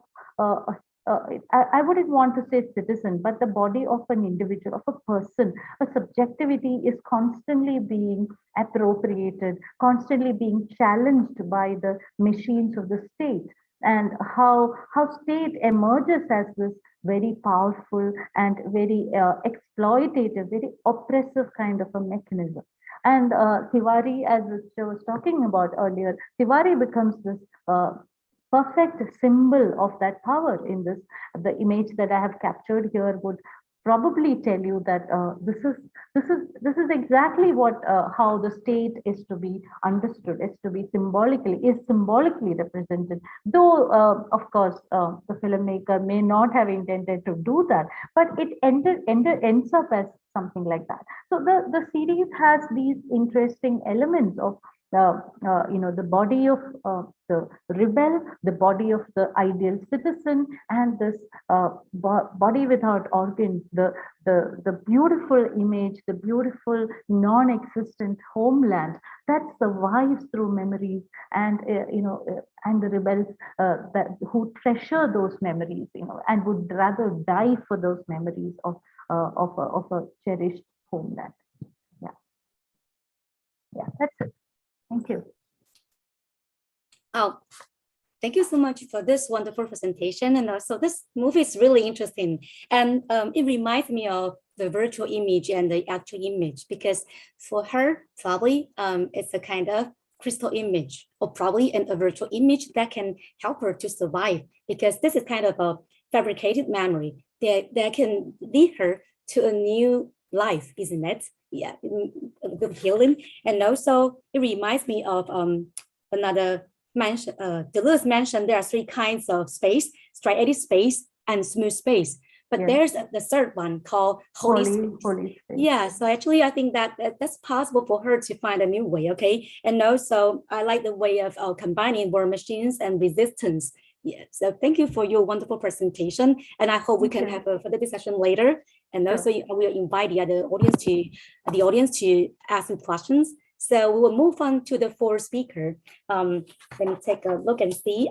I wouldn't want to say citizen, but the body of an individual, of a person, a subjectivity is constantly being appropriated, constantly being challenged by the machines of the state, and how state emerges as this very powerful and very exploitative, very oppressive kind of a mechanism. And Tiwari, as I was talking about earlier, Tiwari becomes this perfect symbol of that power in this. The image that I have captured here would probably tell you that this is exactly what how the state is to be understood, is to be symbolically represented. Though of course the filmmaker may not have intended to do that, but it ends up as something like that. So the series has these interesting elements of the body of the rebel, the body of the ideal citizen, and this body without organs, the beautiful image, the beautiful non-existent homeland that survives through memories, and and the rebels who treasure those memories, and would rather die for those memories of a cherished homeland. Yeah, that's it. Thank you. Oh, thank you so much for this wonderful presentation. And also this movie is really interesting. And it reminds me of the virtual image and the actual image, because for her, probably it's a kind of crystal image, or probably a virtual image that can help her to survive, because this is kind of a fabricated memory that can lead her to a new life, isn't it? Yeah, a good healing. And also it reminds me of another mention. Deleuze mentioned there are three kinds of space: striated space and smooth space. But yes, there's the third one called holy space. Holy space. Yeah, so actually I think that's possible for her to find a new way. Okay, and also I like the way of combining war machines and resistance. Yeah, so thank you for your wonderful presentation, and I hope we can have a further discussion later. And also, I will invite the audience to ask some questions. So we will move on to the fourth speaker. Let me take a look and see.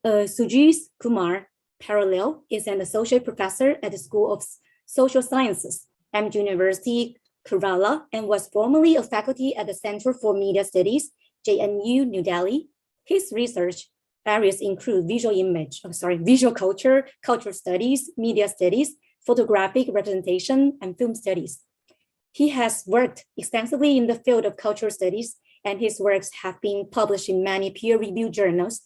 Sujit Kumar Parallel is an associate professor at the School of Social Sciences, MG University, Kerala, and was formerly a faculty at the Center for Media Studies, JNU, New Delhi. His research areas include visual culture, cultural studies, media studies, photographic representation, and film studies. He has worked extensively in the field of cultural studies, and his works have been published in many peer-reviewed journals,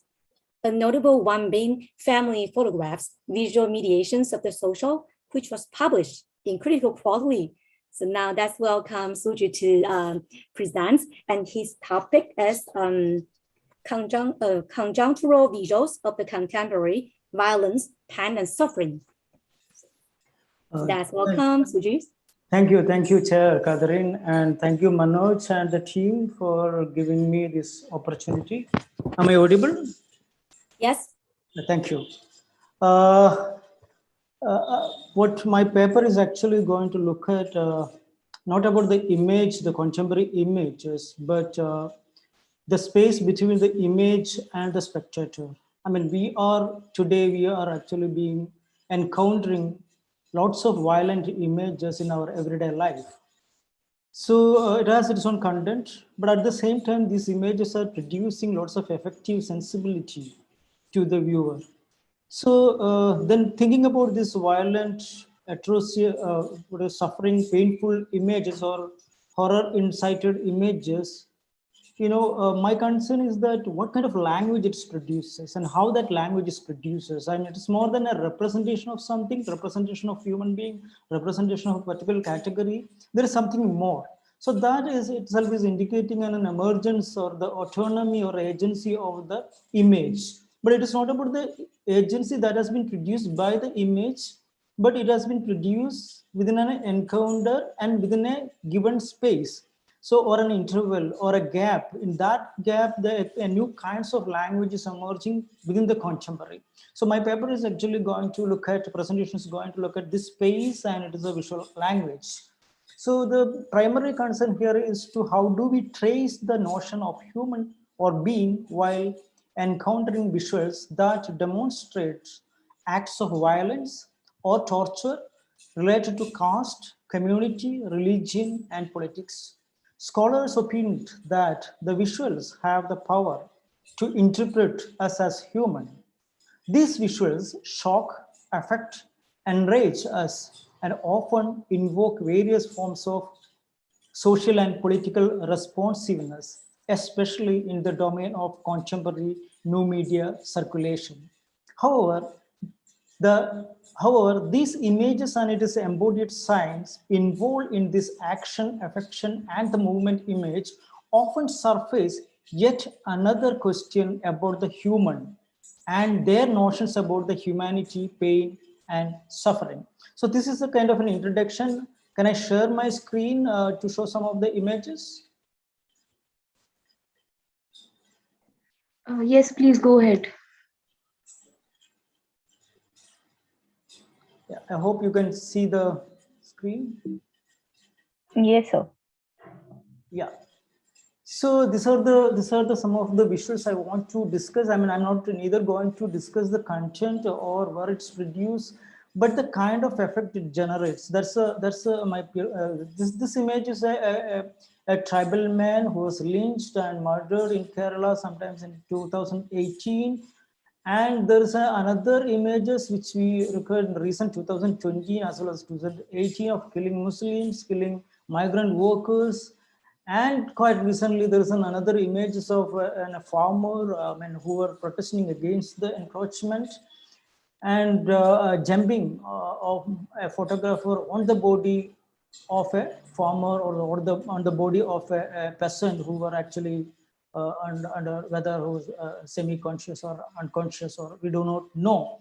a notable one being Family Photographs, Visual Mediations of the Social, which was published in Critical Quarterly. So now let's welcome Suju to present, and his topic is conjunctural visuals of the contemporary violence, pain, and suffering. Let's welcome Suju. Thank you, Chair Catherine, and thank you, Manoj and the team for giving me this opportunity. Am I audible? Yes. Thank you. What my paper is actually going to look at, not about the image, the contemporary images, but the space between the image and the spectator. I mean, we are actually encountering lots of violent images in our everyday life. So it has its own content, but at the same time, these images are producing lots of affective sensibility to the viewer. So then thinking about this violent, atrocious, suffering, painful images or horror incited images, my concern is that what kind of language it produces and how that language is produces. I mean, it's more than a representation of something, representation of human being, representation of a particular category. There is something more. So that is itself is indicating an emergence or the autonomy or agency of the image. But it is not about the agency that has been produced by the image, but it has been produced within an encounter and within a given space. So, or an interval or a gap. In that gap, a new kinds of language is emerging within the contemporary. So my paper is actually going to look at, presentation is going to look at this space, and it is a visual language. So the primary concern here is to how do we trace the notion of human or being while encountering visuals that demonstrate acts of violence or torture related to caste, community, religion, and politics. Scholars opined that the visuals have the power to interpret us as human. These visuals shock, affect, enrage us, and often invoke various forms of social and political responsiveness, especially in the domain of contemporary new media circulation. However, these images and its embodied signs involved in this action, affection, and the movement image often surface yet another question about the human and their notions about the humanity, pain, and suffering. So this is a kind of an introduction. Can I share my screen to show some of the images? Yes, please go ahead. Yeah, I hope you can see the screen. Yes, sir. Yeah. So these are the some of the visuals I want to discuss. I mean, I'm not neither going to discuss the content or where it's produced, but the kind of effect it generates. This image is a tribal man who was lynched and murdered in Kerala sometimes in 2018. And there is another images which we recorded in recent 2020 as well as 2018 of killing Muslims, killing migrant workers. And quite recently, there is another images of a farmer who were protesting against the encroachment, and jumping of a photographer on the body of a farmer or on the body of a peasant who were actually under whether who's semi-conscious or unconscious, or we do not know.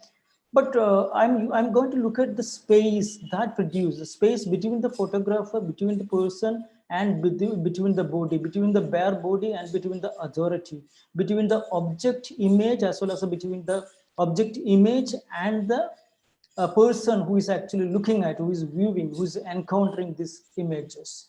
But I'm going to look at the space that produces the space between the photographer, between the person, and between the body, between the bare body and between the authority, between the object image as well as between the object image and the person who is actually looking at, who is viewing, who is encountering these images.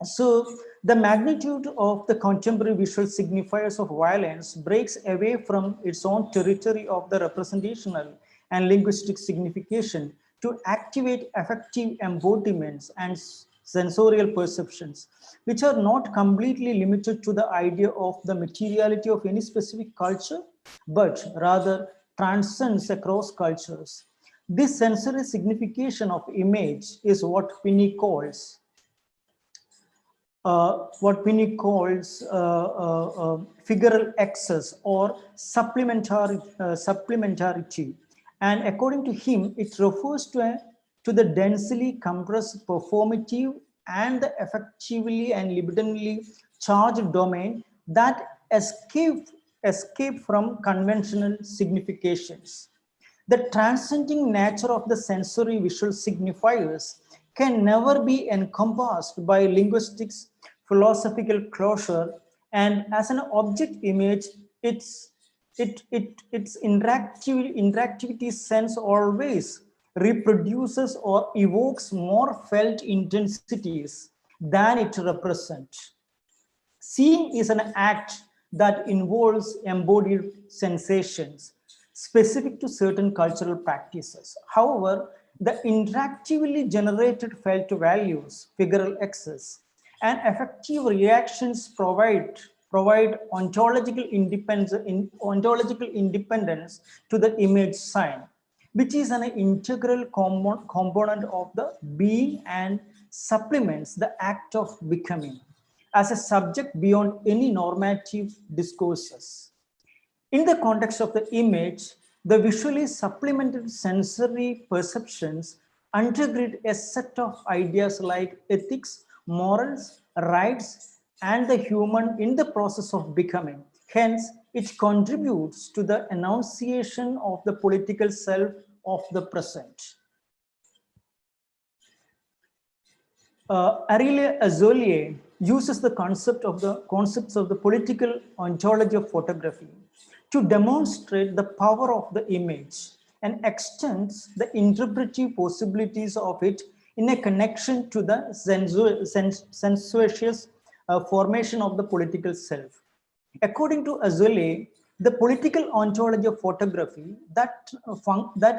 So the magnitude of the contemporary visual signifiers of violence breaks away from its own territory of the representational and linguistic signification to activate affective embodiments and sensorial perceptions, which are not completely limited to the idea of the materiality of any specific culture but rather transcends across cultures. This sensory signification of image is what Pinny calls figural excess or supplementarity. And according to him, it refers to the densely compressed performative and the effectively and libidinally charged domain that escape from conventional significations. The transcending nature of the sensory visual signifiers can never be encompassed by linguistics, philosophical closure, and as an object image, its interactivity sense always reproduces or evokes more felt intensities than it represents. Seeing is an act that involves embodied sensations specific to certain cultural practices. However, the interactively generated felt values, figural excess, and affective reactions provide ontological independence to the image sign, which is an integral component of the being and supplements the act of becoming as a subject beyond any normative discourses. In the context of the image, the visually supplemented sensory perceptions integrate a set of ideas like ethics, morals, rights, and the human in the process of becoming. Hence, it contributes to the enunciation of the political self of the present. Aurelie Azolier uses the concepts of the political ontology of photography to demonstrate the power of the image and extends the interpretive possibilities of it in a connection to the sensuous formation of the political self. According to Azolier, the political ontology of photography that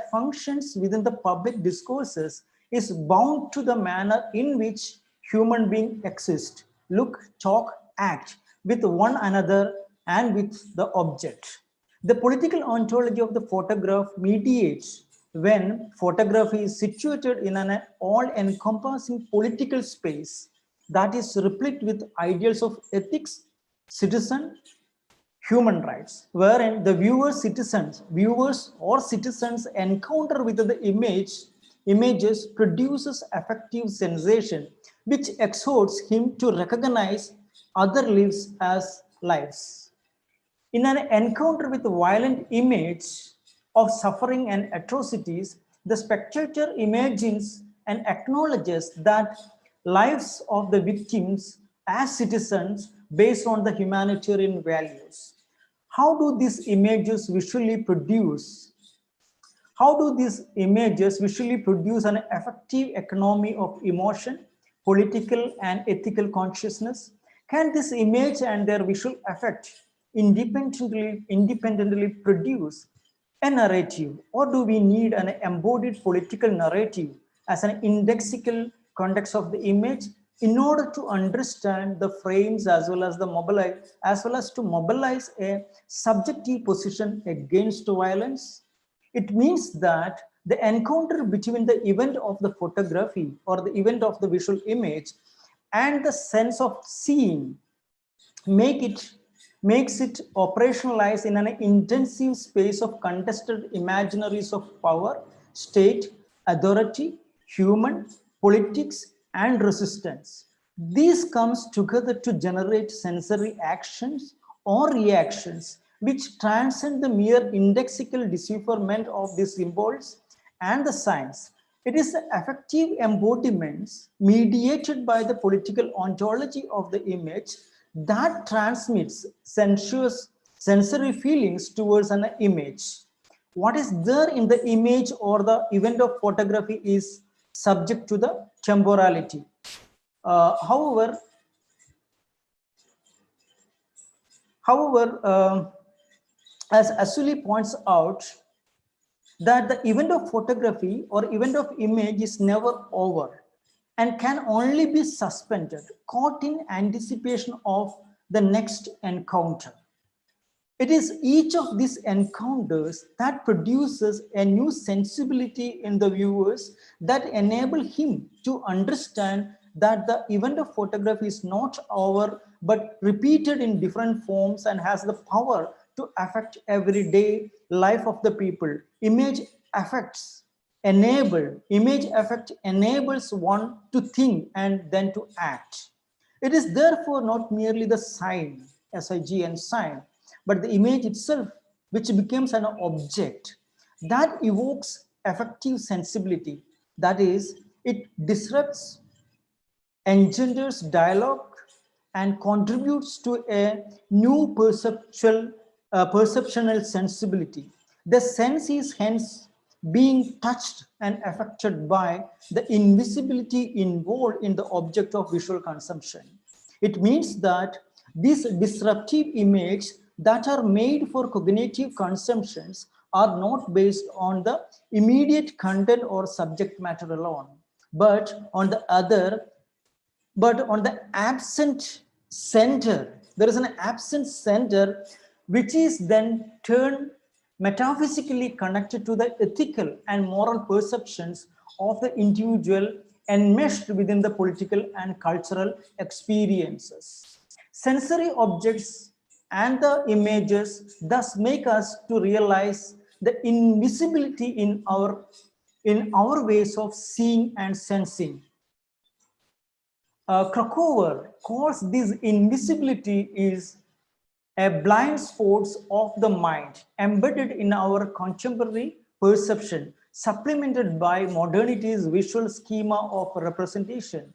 functions within the public discourses is bound to the manner in which human beings exist, look, talk, act with one another and with the object. The political ontology of the photograph mediates when photography is situated in an all-encompassing political space that is replete with ideals of ethics, citizen, human rights, wherein the viewers or citizens encounter with the images produces affective sensation, which exhorts him to recognize other lives as lives. In an encounter with a violent image of suffering and atrocities, the spectator imagines and acknowledges that lives of the victims as citizens based on the humanitarian values. How do these images visually produce an effective economy of emotion, political and ethical consciousness? Can this image and their visual effect independently produce a narrative, or do we need an embodied political narrative as an indexical context of the image in order to understand the frames as well as to mobilize a subjective position against violence? It means that the encounter between the event of the photography or the event of the visual image and the sense of seeing makes it operationalize in an intensive space of contested imaginaries of power, state, authority, human, politics, and resistance. These comes together to generate sensory actions or reactions which transcend the mere indexical decipherment of the symbols and the signs. It is the effective embodiments mediated by the political ontology of the image that transmits sensory feelings towards an image. What is there in the image or the event of photography is subject to the temporality. However, as Asuli points out, that the event of photography or event of image is never over and can only be suspended, caught in anticipation of the next encounter. It is each of these encounters that produces a new sensibility in the viewers that enable him to understand that the event of photography is not over, but repeated in different forms and has the power to affect everyday life of the people. Image affect enables one to think and then to act. It is therefore not merely the sign, SIG and sign, but the image itself, which becomes an object that evokes affective sensibility. That is, it disrupts, engenders dialogue, and contributes to a new perceptual sensibility. The sense is hence being touched and affected by the invisibility involved in the object of visual consumption. It means that these disruptive images that are made for cognitive consumptions are not based on the immediate content or subject matter alone, but on the absent center. There is an absent center which is then turned metaphysically connected to the ethical and moral perceptions of the individual enmeshed within the political and cultural experiences. Sensory objects and the images thus make us to realize the invisibility in our ways of seeing and sensing. Krakower calls this invisibility is a blind spots of the mind embedded in our contemporary perception, supplemented by modernity's visual schema of representation.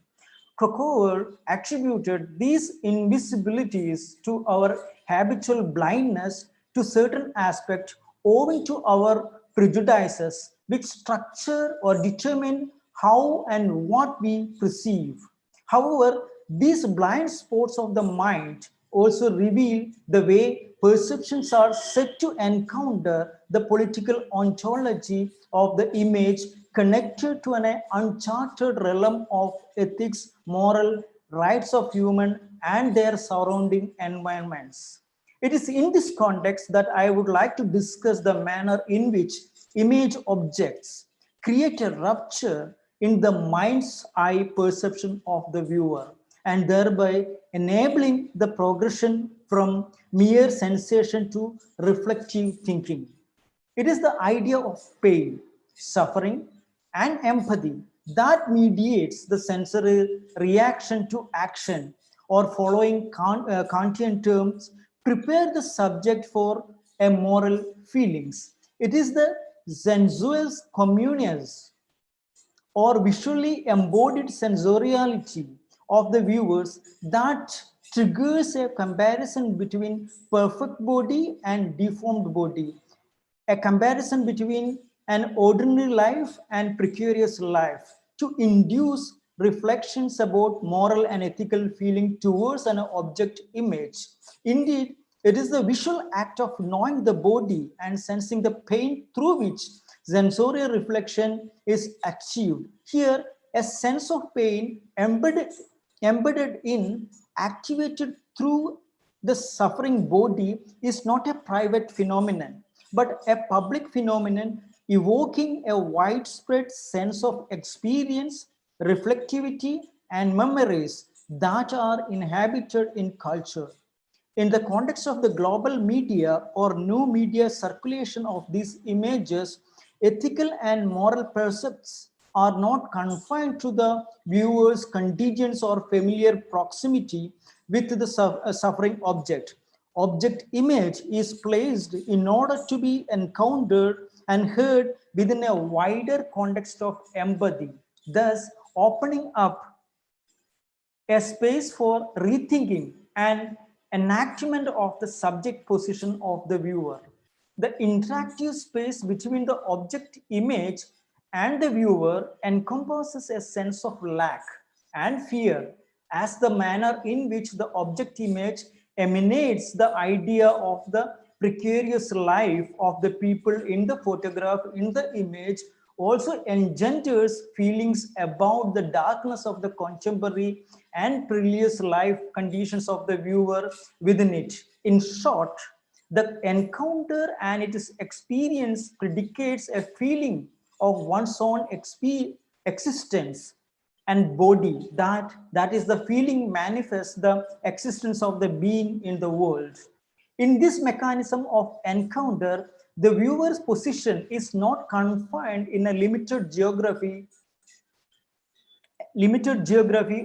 Krakower attributed these invisibilities to our habitual blindness to certain aspects owing to our prejudices, which structure or determine how and what we perceive. However, these blind spots of the mind also reveal the way perceptions are said to encounter the political ontology of the image connected to an uncharted realm of ethics, moral, rights of human and their surrounding environments. It is in this context that I would like to discuss the manner in which image objects create a rupture in the mind's eye perception of the viewer and thereby enabling the progression from mere sensation to reflective thinking. It is the idea of pain, suffering, and empathy that mediates the sensory reaction to action, or following Kantian terms, prepare the subject for a moral feelings. It is the sensuous communions or visually embodied sensoriality of the viewers that triggers a comparison between perfect body and deformed body, a comparison between an ordinary life and precarious life to induce reflections about moral and ethical feeling towards an object image. Indeed, it is the visual act of knowing the body and sensing the pain through which sensorial reflection is achieved. Here, a sense of pain embedded in, activated through the suffering body is not a private phenomenon, but a public phenomenon evoking a widespread sense of experience, reflectivity, and memories that are inhabited in culture. In the context of the global media or new media circulation of these images, ethical and moral precepts are not confined to the viewer's contingence or familiar proximity with the suffering object. Object image is placed in order to be encountered and heard within a wider context of empathy, thus opening up a space for rethinking and enactment of the subject position of the viewer. The interactive space between the object image and the viewer encompasses a sense of lack and fear as the manner in which the object image emanates the idea of the precarious life of the people in the photograph in the image also engenders feelings about the darkness of the contemporary and perilous life conditions of the viewer within it. In short, The encounter and its experience predicates a feeling of one's own existence and body. That is the feeling manifests the existence of the being in the world. In this mechanism of encounter, the viewer's position is not confined in a limited geography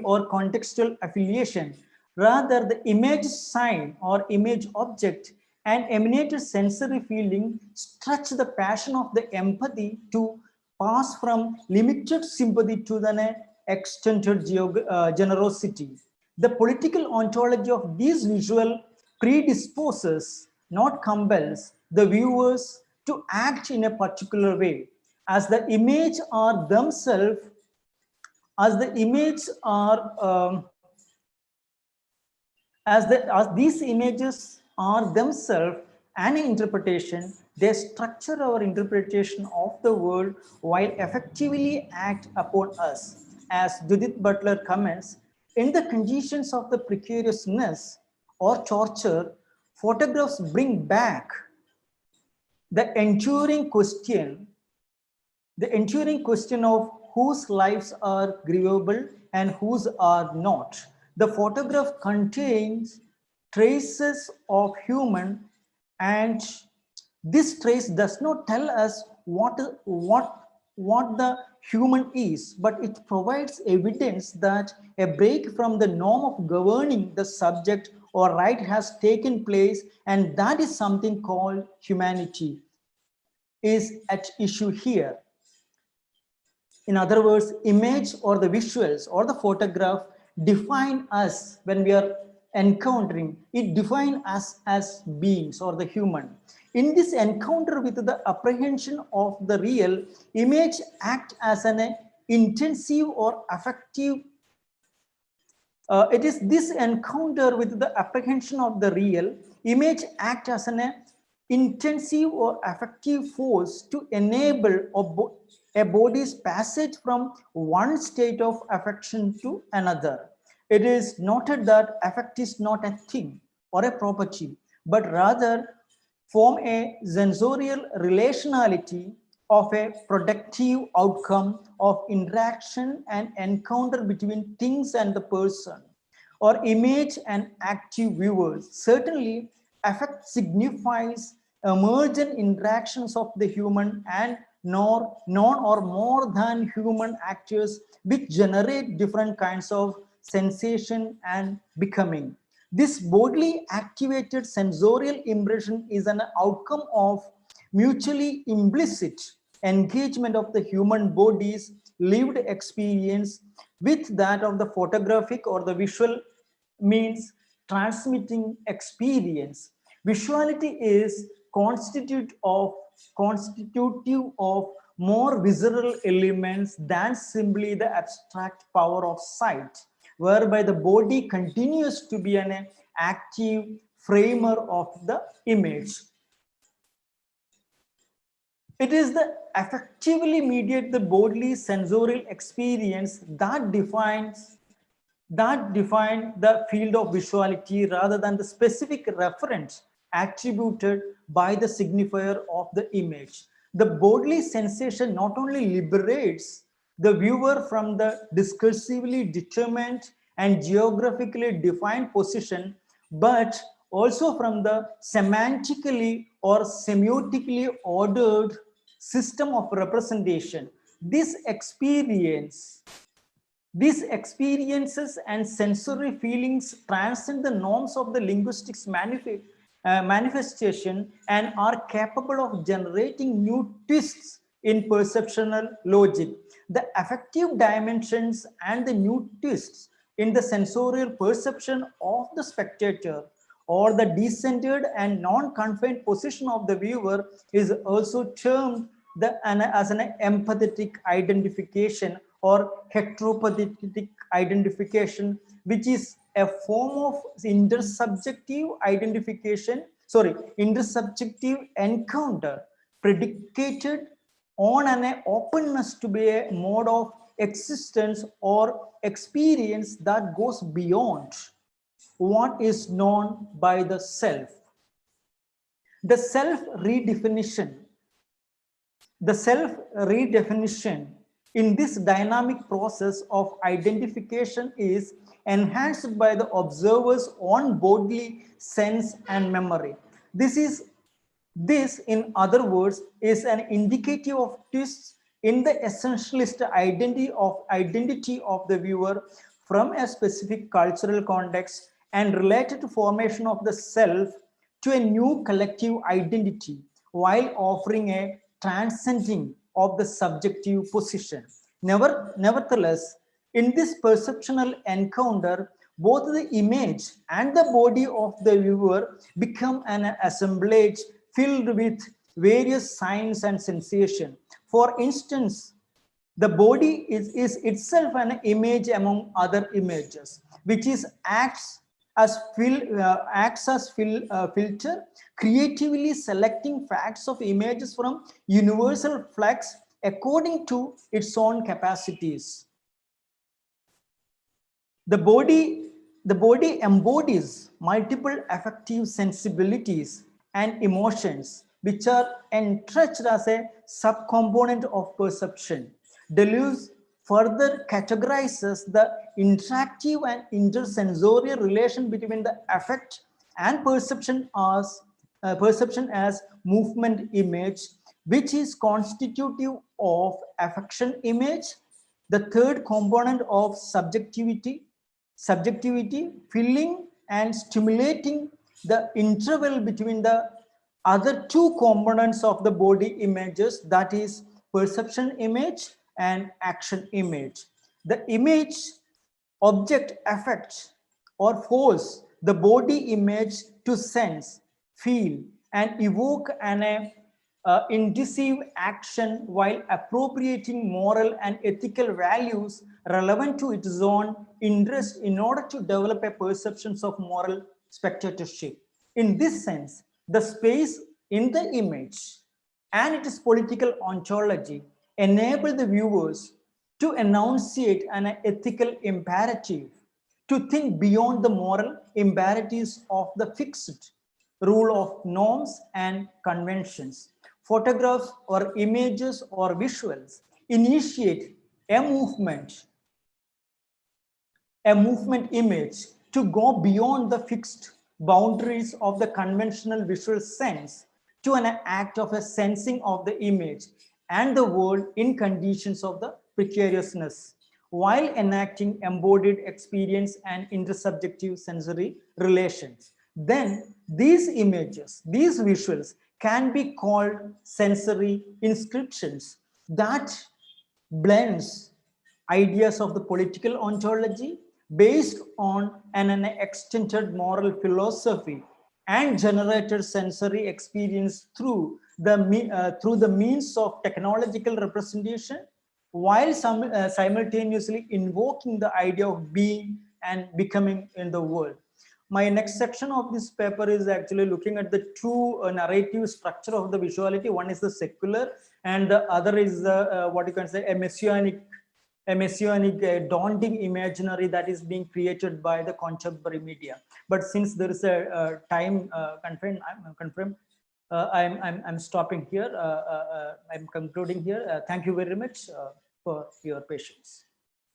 or contextual affiliation. Rather, the image sign or image object and emanated sensory feeling stretch the passion of the empathy to pass from limited sympathy to the extended generosity. The political ontology of these visual predisposes, not compels, the viewers to act in a particular way, as the image are themselves as the image are as these images are themselves an interpretation, they structure our interpretation of the world while effectively act upon us. As Judith Butler comments, in the conditions of the precariousness or torture, photographs bring back the enduring question of whose lives are grievable and whose are not. The photograph contains traces of human, and this trace does not tell us what the human is, but it provides evidence that a break from the norm of governing the subject or right has taken place, and that is something called humanity is at issue here. In other words, image or the visuals or the photograph define us when we are encountering, it defines us as beings or the human. In this encounter with the apprehension of the real, image act as an intensive or affective. It is this encounter with the apprehension of the real, image act as an intensive or affective force to enable a body's passage from one state of affection to another. It is noted that affect is not a thing or a property, but rather form a sensorial relationality of a productive outcome of interaction and encounter between things and the person, or image and active viewers. Certainly, affect signifies emergent interactions of the human and non or more than human actors which generate different kinds of sensation and becoming. This bodily activated sensorial impression is an outcome of mutually implicit engagement of the human body's lived experience with that of the photographic or the visual means transmitting experience. Visuality is constitutive of more visceral elements than simply the abstract power of sight, whereby the body continues to be an active framer of the image. It is the effectively mediate the bodily sensorial experience that define the field of visuality rather than the specific reference attributed by the signifier of the image. The bodily sensation not only liberates the viewer from the discursively determined and geographically defined position, but also from the semantically or semiotically ordered system of representation. These experiences and sensory feelings transcend the norms of the linguistics manifestation and are capable of generating new twists in perceptual logic. The affective dimensions and the new twists in the sensorial perception of the spectator or the decentered and non-confined position of the viewer is also termed as an empathetic identification or heteropathic identification, which is a form of intersubjective encounter predicated on an openness to be a mode of existence or experience that goes beyond what is known by the self. The self-redefinition in this dynamic process of identification is enhanced by the observer's own bodily sense and memory. This, in other words, is an indicative of twists in the essentialist identity of the viewer from a specific cultural context and related to formation of the self to a new collective identity, while offering a transcending of the subjective position. Nevertheless, in this perceptual encounter, both the image and the body of the viewer become an assemblage filled with various signs and sensations. For instance, the body is itself an image among other images, which acts as filter, creatively selecting facts of images from universal flux according to its own capacities. The body embodies multiple affective sensibilities and emotions, which are entrenched as a subcomponent of perception. Deleuze further categorizes the interactive and intersensorial relation between the affect and perception as movement image, which is constitutive of affection image, the third component of subjectivity, filling and stimulating the interval between the other two components of the body images, that is perception image and action image. The image object affects or force the body image to sense, feel, and evoke an indecisive action while appropriating moral and ethical values relevant to its own interest in order to develop a perception of moral spectatorship. In this sense, the space in the image and its political ontology enable the viewers to enunciate an ethical imperative, to think beyond the moral imperatives of the fixed rule of norms and conventions. Photographs or images or visuals initiate a movement image to go beyond the fixed boundaries of the conventional visual sense to an act of a sensing of the image and the world in conditions of the precariousness, while enacting embodied experience and intersubjective sensory relations. Then these images, these visuals can be called sensory inscriptions that blends ideas of the political ontology based on an extended moral philosophy and generated sensory experience through the means of technological representation, while simultaneously invoking the idea of being and becoming in the world. My next section of this paper is actually looking at the two narrative structure of the visuality. One is the secular, and the other is the what you can say a messianic daunting imaginary that is being created by the contemporary media. But since there is a time constraint, I'm stopping here. I'm concluding here. Thank you very much for your patience.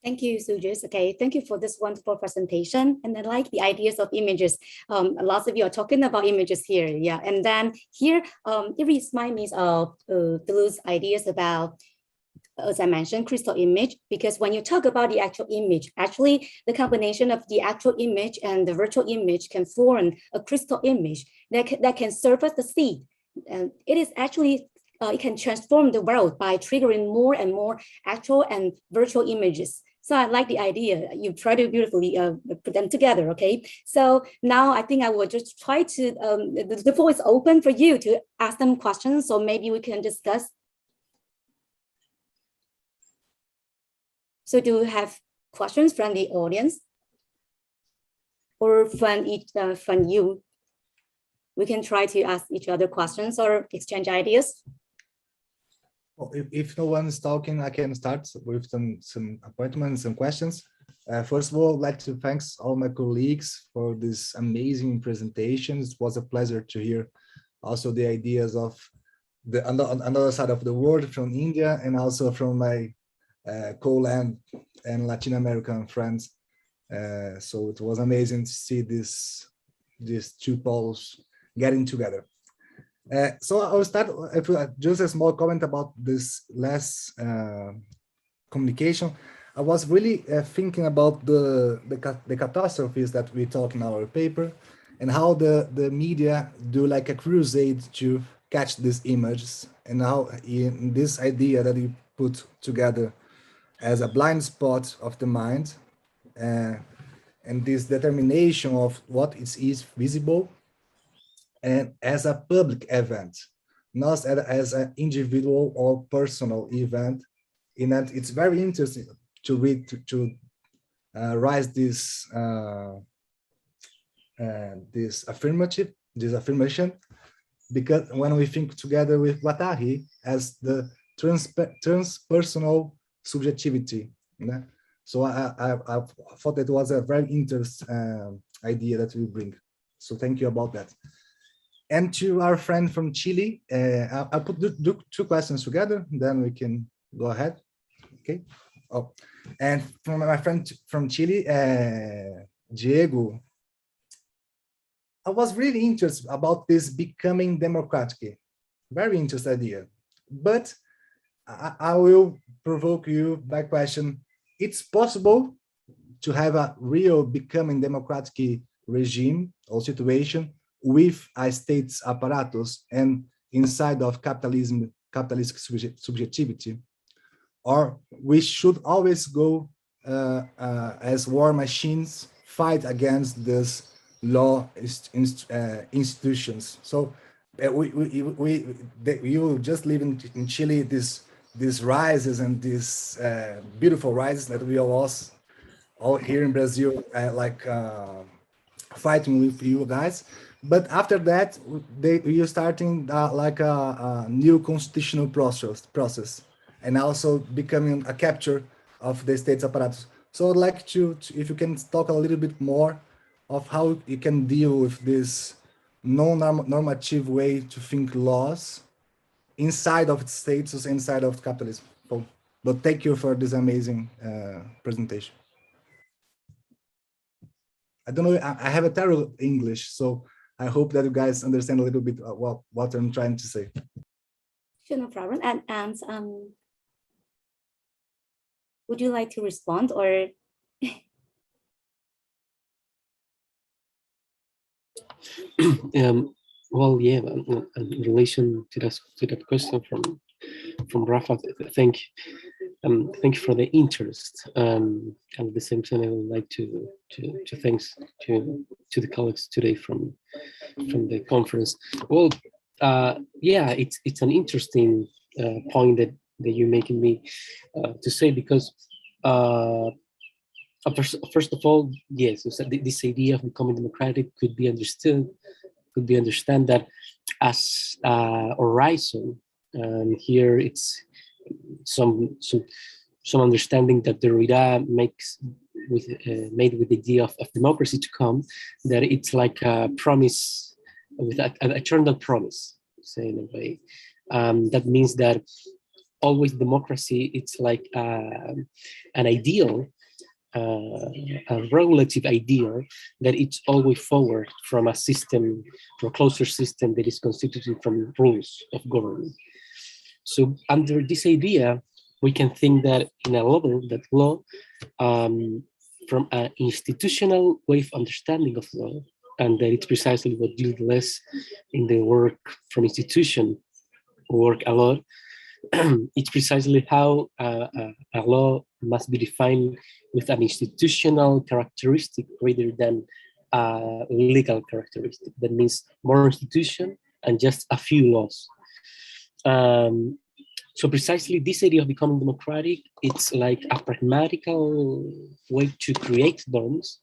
Thank you, Sujis. Okay, thank you for this wonderful presentation. And I like the ideas of images. Lots of you are talking about images here. Yeah, and then here, it reminds me of Deleuze's ideas about, as I mentioned, crystal image, because when you talk about the actual image, actually the combination of the actual image and the virtual image can form a crystal image that can serve as the seed. And it is actually, it can transform the world by triggering more and more actual and virtual images. So I like the idea. You try to beautifully put them together, okay? So now I think I will just try to, the floor is open for you to ask them questions, so maybe we can discuss. So do you have questions from the audience or from you? We can try to ask each other questions or exchange ideas. Well, if no one is talking, I can start with some appointments and questions. First of all, I'd like to thank all my colleagues for this amazing presentation. It was a pleasure to hear also the ideas of the another side of the world, from India, and also from my co-land and Latin American friends. So it was amazing to see these two poles getting together. So I will start with just a small comment about this last communication. I was really thinking about the catastrophes that we talk in our paper, and how the media do like a crusade to catch these images, and how in this idea that you put together as a blind spot of the mind, and this determination of what is visible, and as a public event, not as an individual or personal event. In that, it's very interesting to read, to rise this this affirmation, because when we think together with Guattari as the transpersonal subjectivity, you know? So I thought that was a very interesting idea that we bring. So thank you about that. And to our friend from Chile, I'll put two questions together, then we can go ahead. Okay. Oh, and from my friend from Chile, Diego, I was really interested about this becoming democratic. Very interesting idea. But I will provoke you by question. It's possible to have a real becoming democratic regime or situation with a state's apparatus and inside of capitalistic subjectivity, or we should always go as war machines fight against this law institutions. So you just live in Chile, these rises and these beautiful rises that we all here in Brazil fighting with you guys. But after that, you're starting like a new constitutional process, and also becoming a capture of the state's apparatus. So I'd like to, if you can talk a little bit more of how you can deal with this non-normative way to think laws inside of states, inside of capitalism. But thank you for this amazing presentation. I don't know, I have a terrible English, so I hope that you guys understand a little bit what I'm trying to say. Sure, no problem. And would you like to respond, or? Well, yeah, in relation to that question from Rafa, thank you for the interest. And at the same time, I would like to thanks to the colleagues today from the conference. Well, yeah, it's an interesting point that you're making me to say, because first of all, yes, this idea of becoming democratic could be understood that as a horizon, and here it's some understanding that Derrida makes made with the idea of democracy to come, that it's like a promise, with an eternal promise, say in a way. That means that always democracy, it's like an ideal, a relative ideal, that it's always forward from a system, from a closer system that is constituted from rules of government. So under this idea, we can think that in a level, that law, from an institutional way of understanding of law, and that it's precisely what Gilles in the work from institution work a lot, it's precisely how a law must be defined with an institutional characteristic rather than a legal characteristic. That means more institution and just a few laws. So precisely this idea of becoming democratic, it's like a pragmatical way to create norms.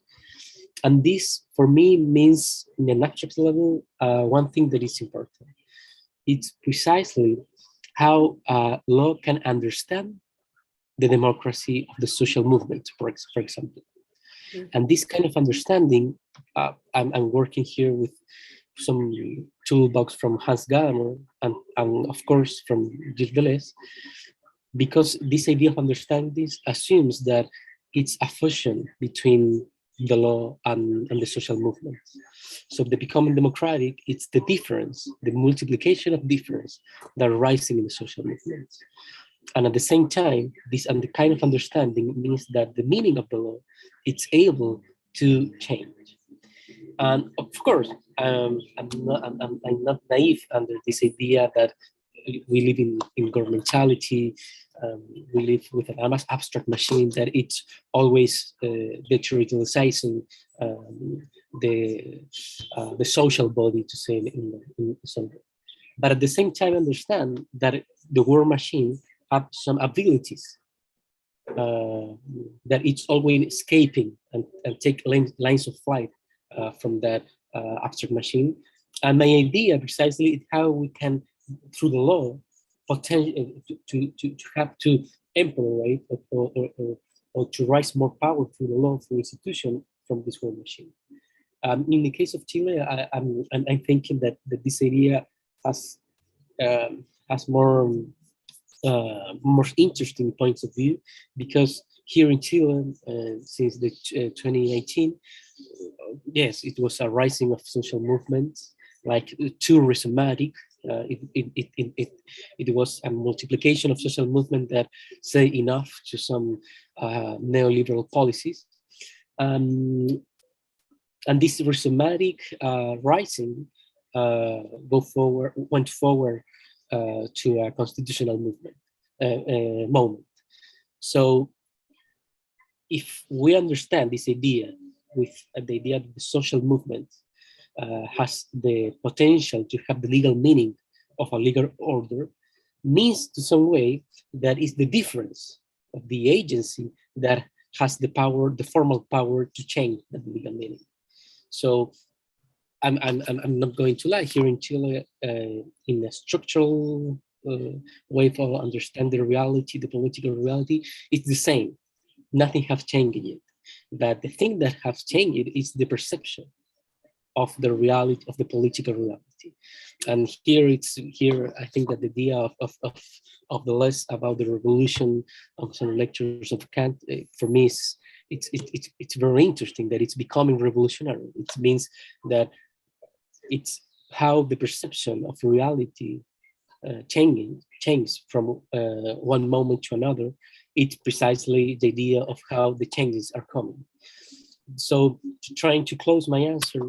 And this, for me, means in an abstract level, one thing that is important. It's precisely how law can understand the democracy of the social movement, for example. And this kind of understanding, I'm working here with some toolbox from Hans Gadamer and of course from Gilles Deleuze, because this idea of understanding this assumes that it's a fusion between the law and the social movement. So the becoming democratic, it's the difference, the multiplication of difference that are rising in the social movements. And at the same time, this and the kind of understanding means that the meaning of the law, it's able to change. And of course, I'm not naive under this idea that we live in governmentality. We live with an abstract machine that it's always digitalizing the social body, to say in some way. But at the same time, understand that the war machine have some abilities that it's always escaping and take lines of flight from that abstract machine. And my idea precisely is how we can, through the law, to have to empower or to raise more power through the law, through institution from this war machine. In the case of Chile, I'm thinking that this idea has more interesting points of view, because here in Chile, since the 2018, yes, it was a rising of social movements, like too rhizomatic. It was a multiplication of social movement that say enough to some neoliberal policies. And this rhizomatic rising went forward to a constitutional movement moment. So if we understand this idea with the idea that the social movement has the potential to have the legal meaning of a legal order, means to some way that is the difference of the agency that has the power, the formal power to change the legal meaning. So I'm not going to lie, here in Chile, in a structural way of understanding the reality, the political reality, it's the same. Nothing has changed yet. But the thing that has changed is the perception of the reality, of the political reality. And here I think that the idea of the less about the revolution of some lectures of Kant, for me, it's very interesting that it's becoming revolutionary. It means that it's how the perception of reality changes from one moment to another. It's precisely the idea of how the changes are coming. So trying to close my answer,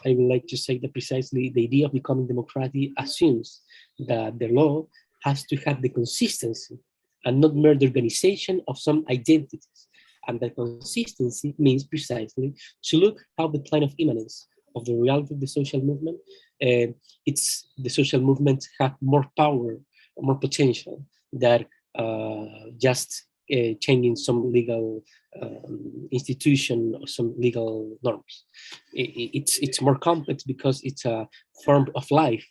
I would like to say that precisely the idea of becoming democratic assumes that the law has to have the consistency and not mere the organization of some identities. And that consistency means precisely to look how the plane of immanence of the reality of the social movement, the social movements have more power, more potential that just changing some legal institution or some legal norms. It's more complex because it's a form of life.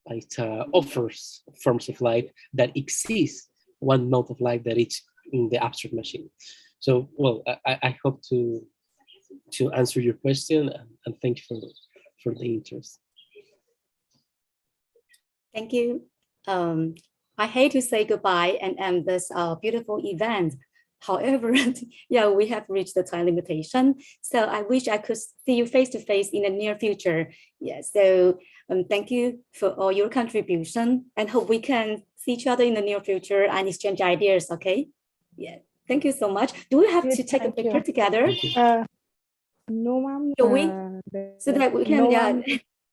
It offers forms of life that exist one mode of life that it's in the abstract machine. So, well, I hope to answer your question, and thank you for the interest. Thank you. I hate to say goodbye and end this beautiful event. However, yeah, we have reached the time limitation. So I wish I could see you face to face in the near future. Yeah, so thank you for all your contribution, and hope we can see each other in the near future and exchange ideas, okay? Yeah, thank you so much. Do we have to take a picture together? No, ma'am. So that we can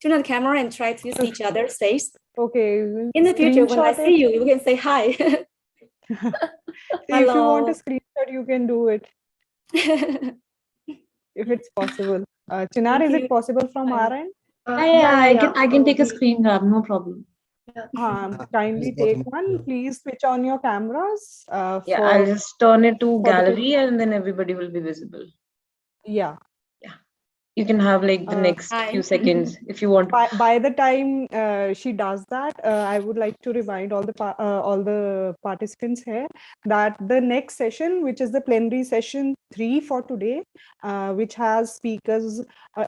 turn on the camera and try to see each other's face. Okay. In the future, when I see you, you can say hi. If you want a screenshot, you can do it. If it's possible. Chinar, is it possible from our end? I can take a screen grab, no problem. Kindly take one. Please switch on your cameras. I'll just turn it to gallery and then everybody will be visible. Yeah. You can have like the next few seconds if you want. By the time she does that, I would like to remind all the participants here that the next session, which is the plenary session 3 for today, which has speakers,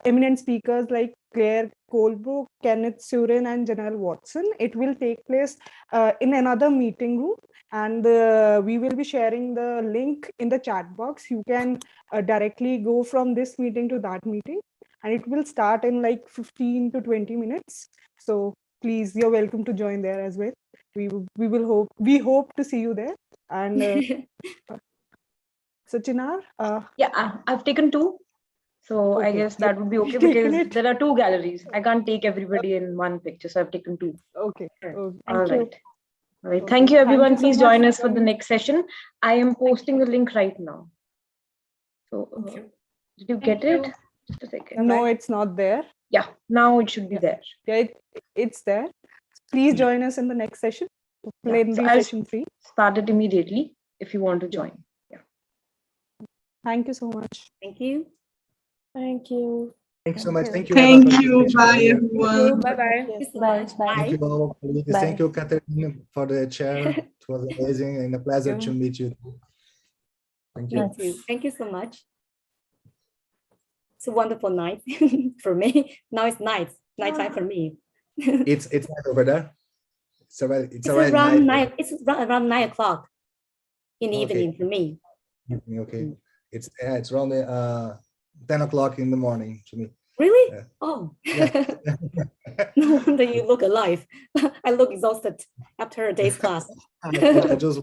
eminent speakers like Claire Colebrook, Kenneth Surin, and Janelle Watson. It will take place in another meeting room, and we will be sharing the link in the chat box. You can directly go from this meeting to that meeting, and it will start in like 15 to 20 minutes. So please, you're welcome to join there as well. We hope to see you there. And so Chinar, yeah, I've taken 2. So okay. I guess that would be okay because there are 2 galleries. I can't take everybody in one picture, so I've taken 2. Okay. All Thank right. you. All right. Okay. Thank you, everyone. Thank you so Please much join for us for the joining. next session. I am posting the link right now. So did you get it? Just a second. No, it's not there. Yeah, now it should be there. Yeah, it's there. Please join us in the next session, plenary So I'll session 3. start it immediately if you want to join. Yeah. Thank you so much. Thank you. Thank you. Thanks so much. Thank you. Thank Eva, for you. this Bye, session. everyone. Bye-bye. Bye. Thank you all. Bye. Thank you, Catherine, for the chair. It was amazing and a pleasure to meet you. Thank you. Thank you so much. It's a wonderful night for me. Now it's nighttime for me. It's night over there. It's around 9. It's around 9 o'clock in the Okay. evening for me. Okay, it's around 10 o'clock in the morning to me. Really? Yeah. Oh, Yeah. no wonder you look alive. I look exhausted after a day's class. I just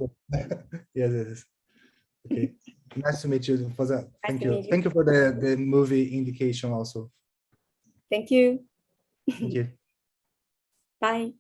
yes. Okay, nice to meet you. Thank you. Thank you for the movie indication also. Thank you. Thank you. Bye.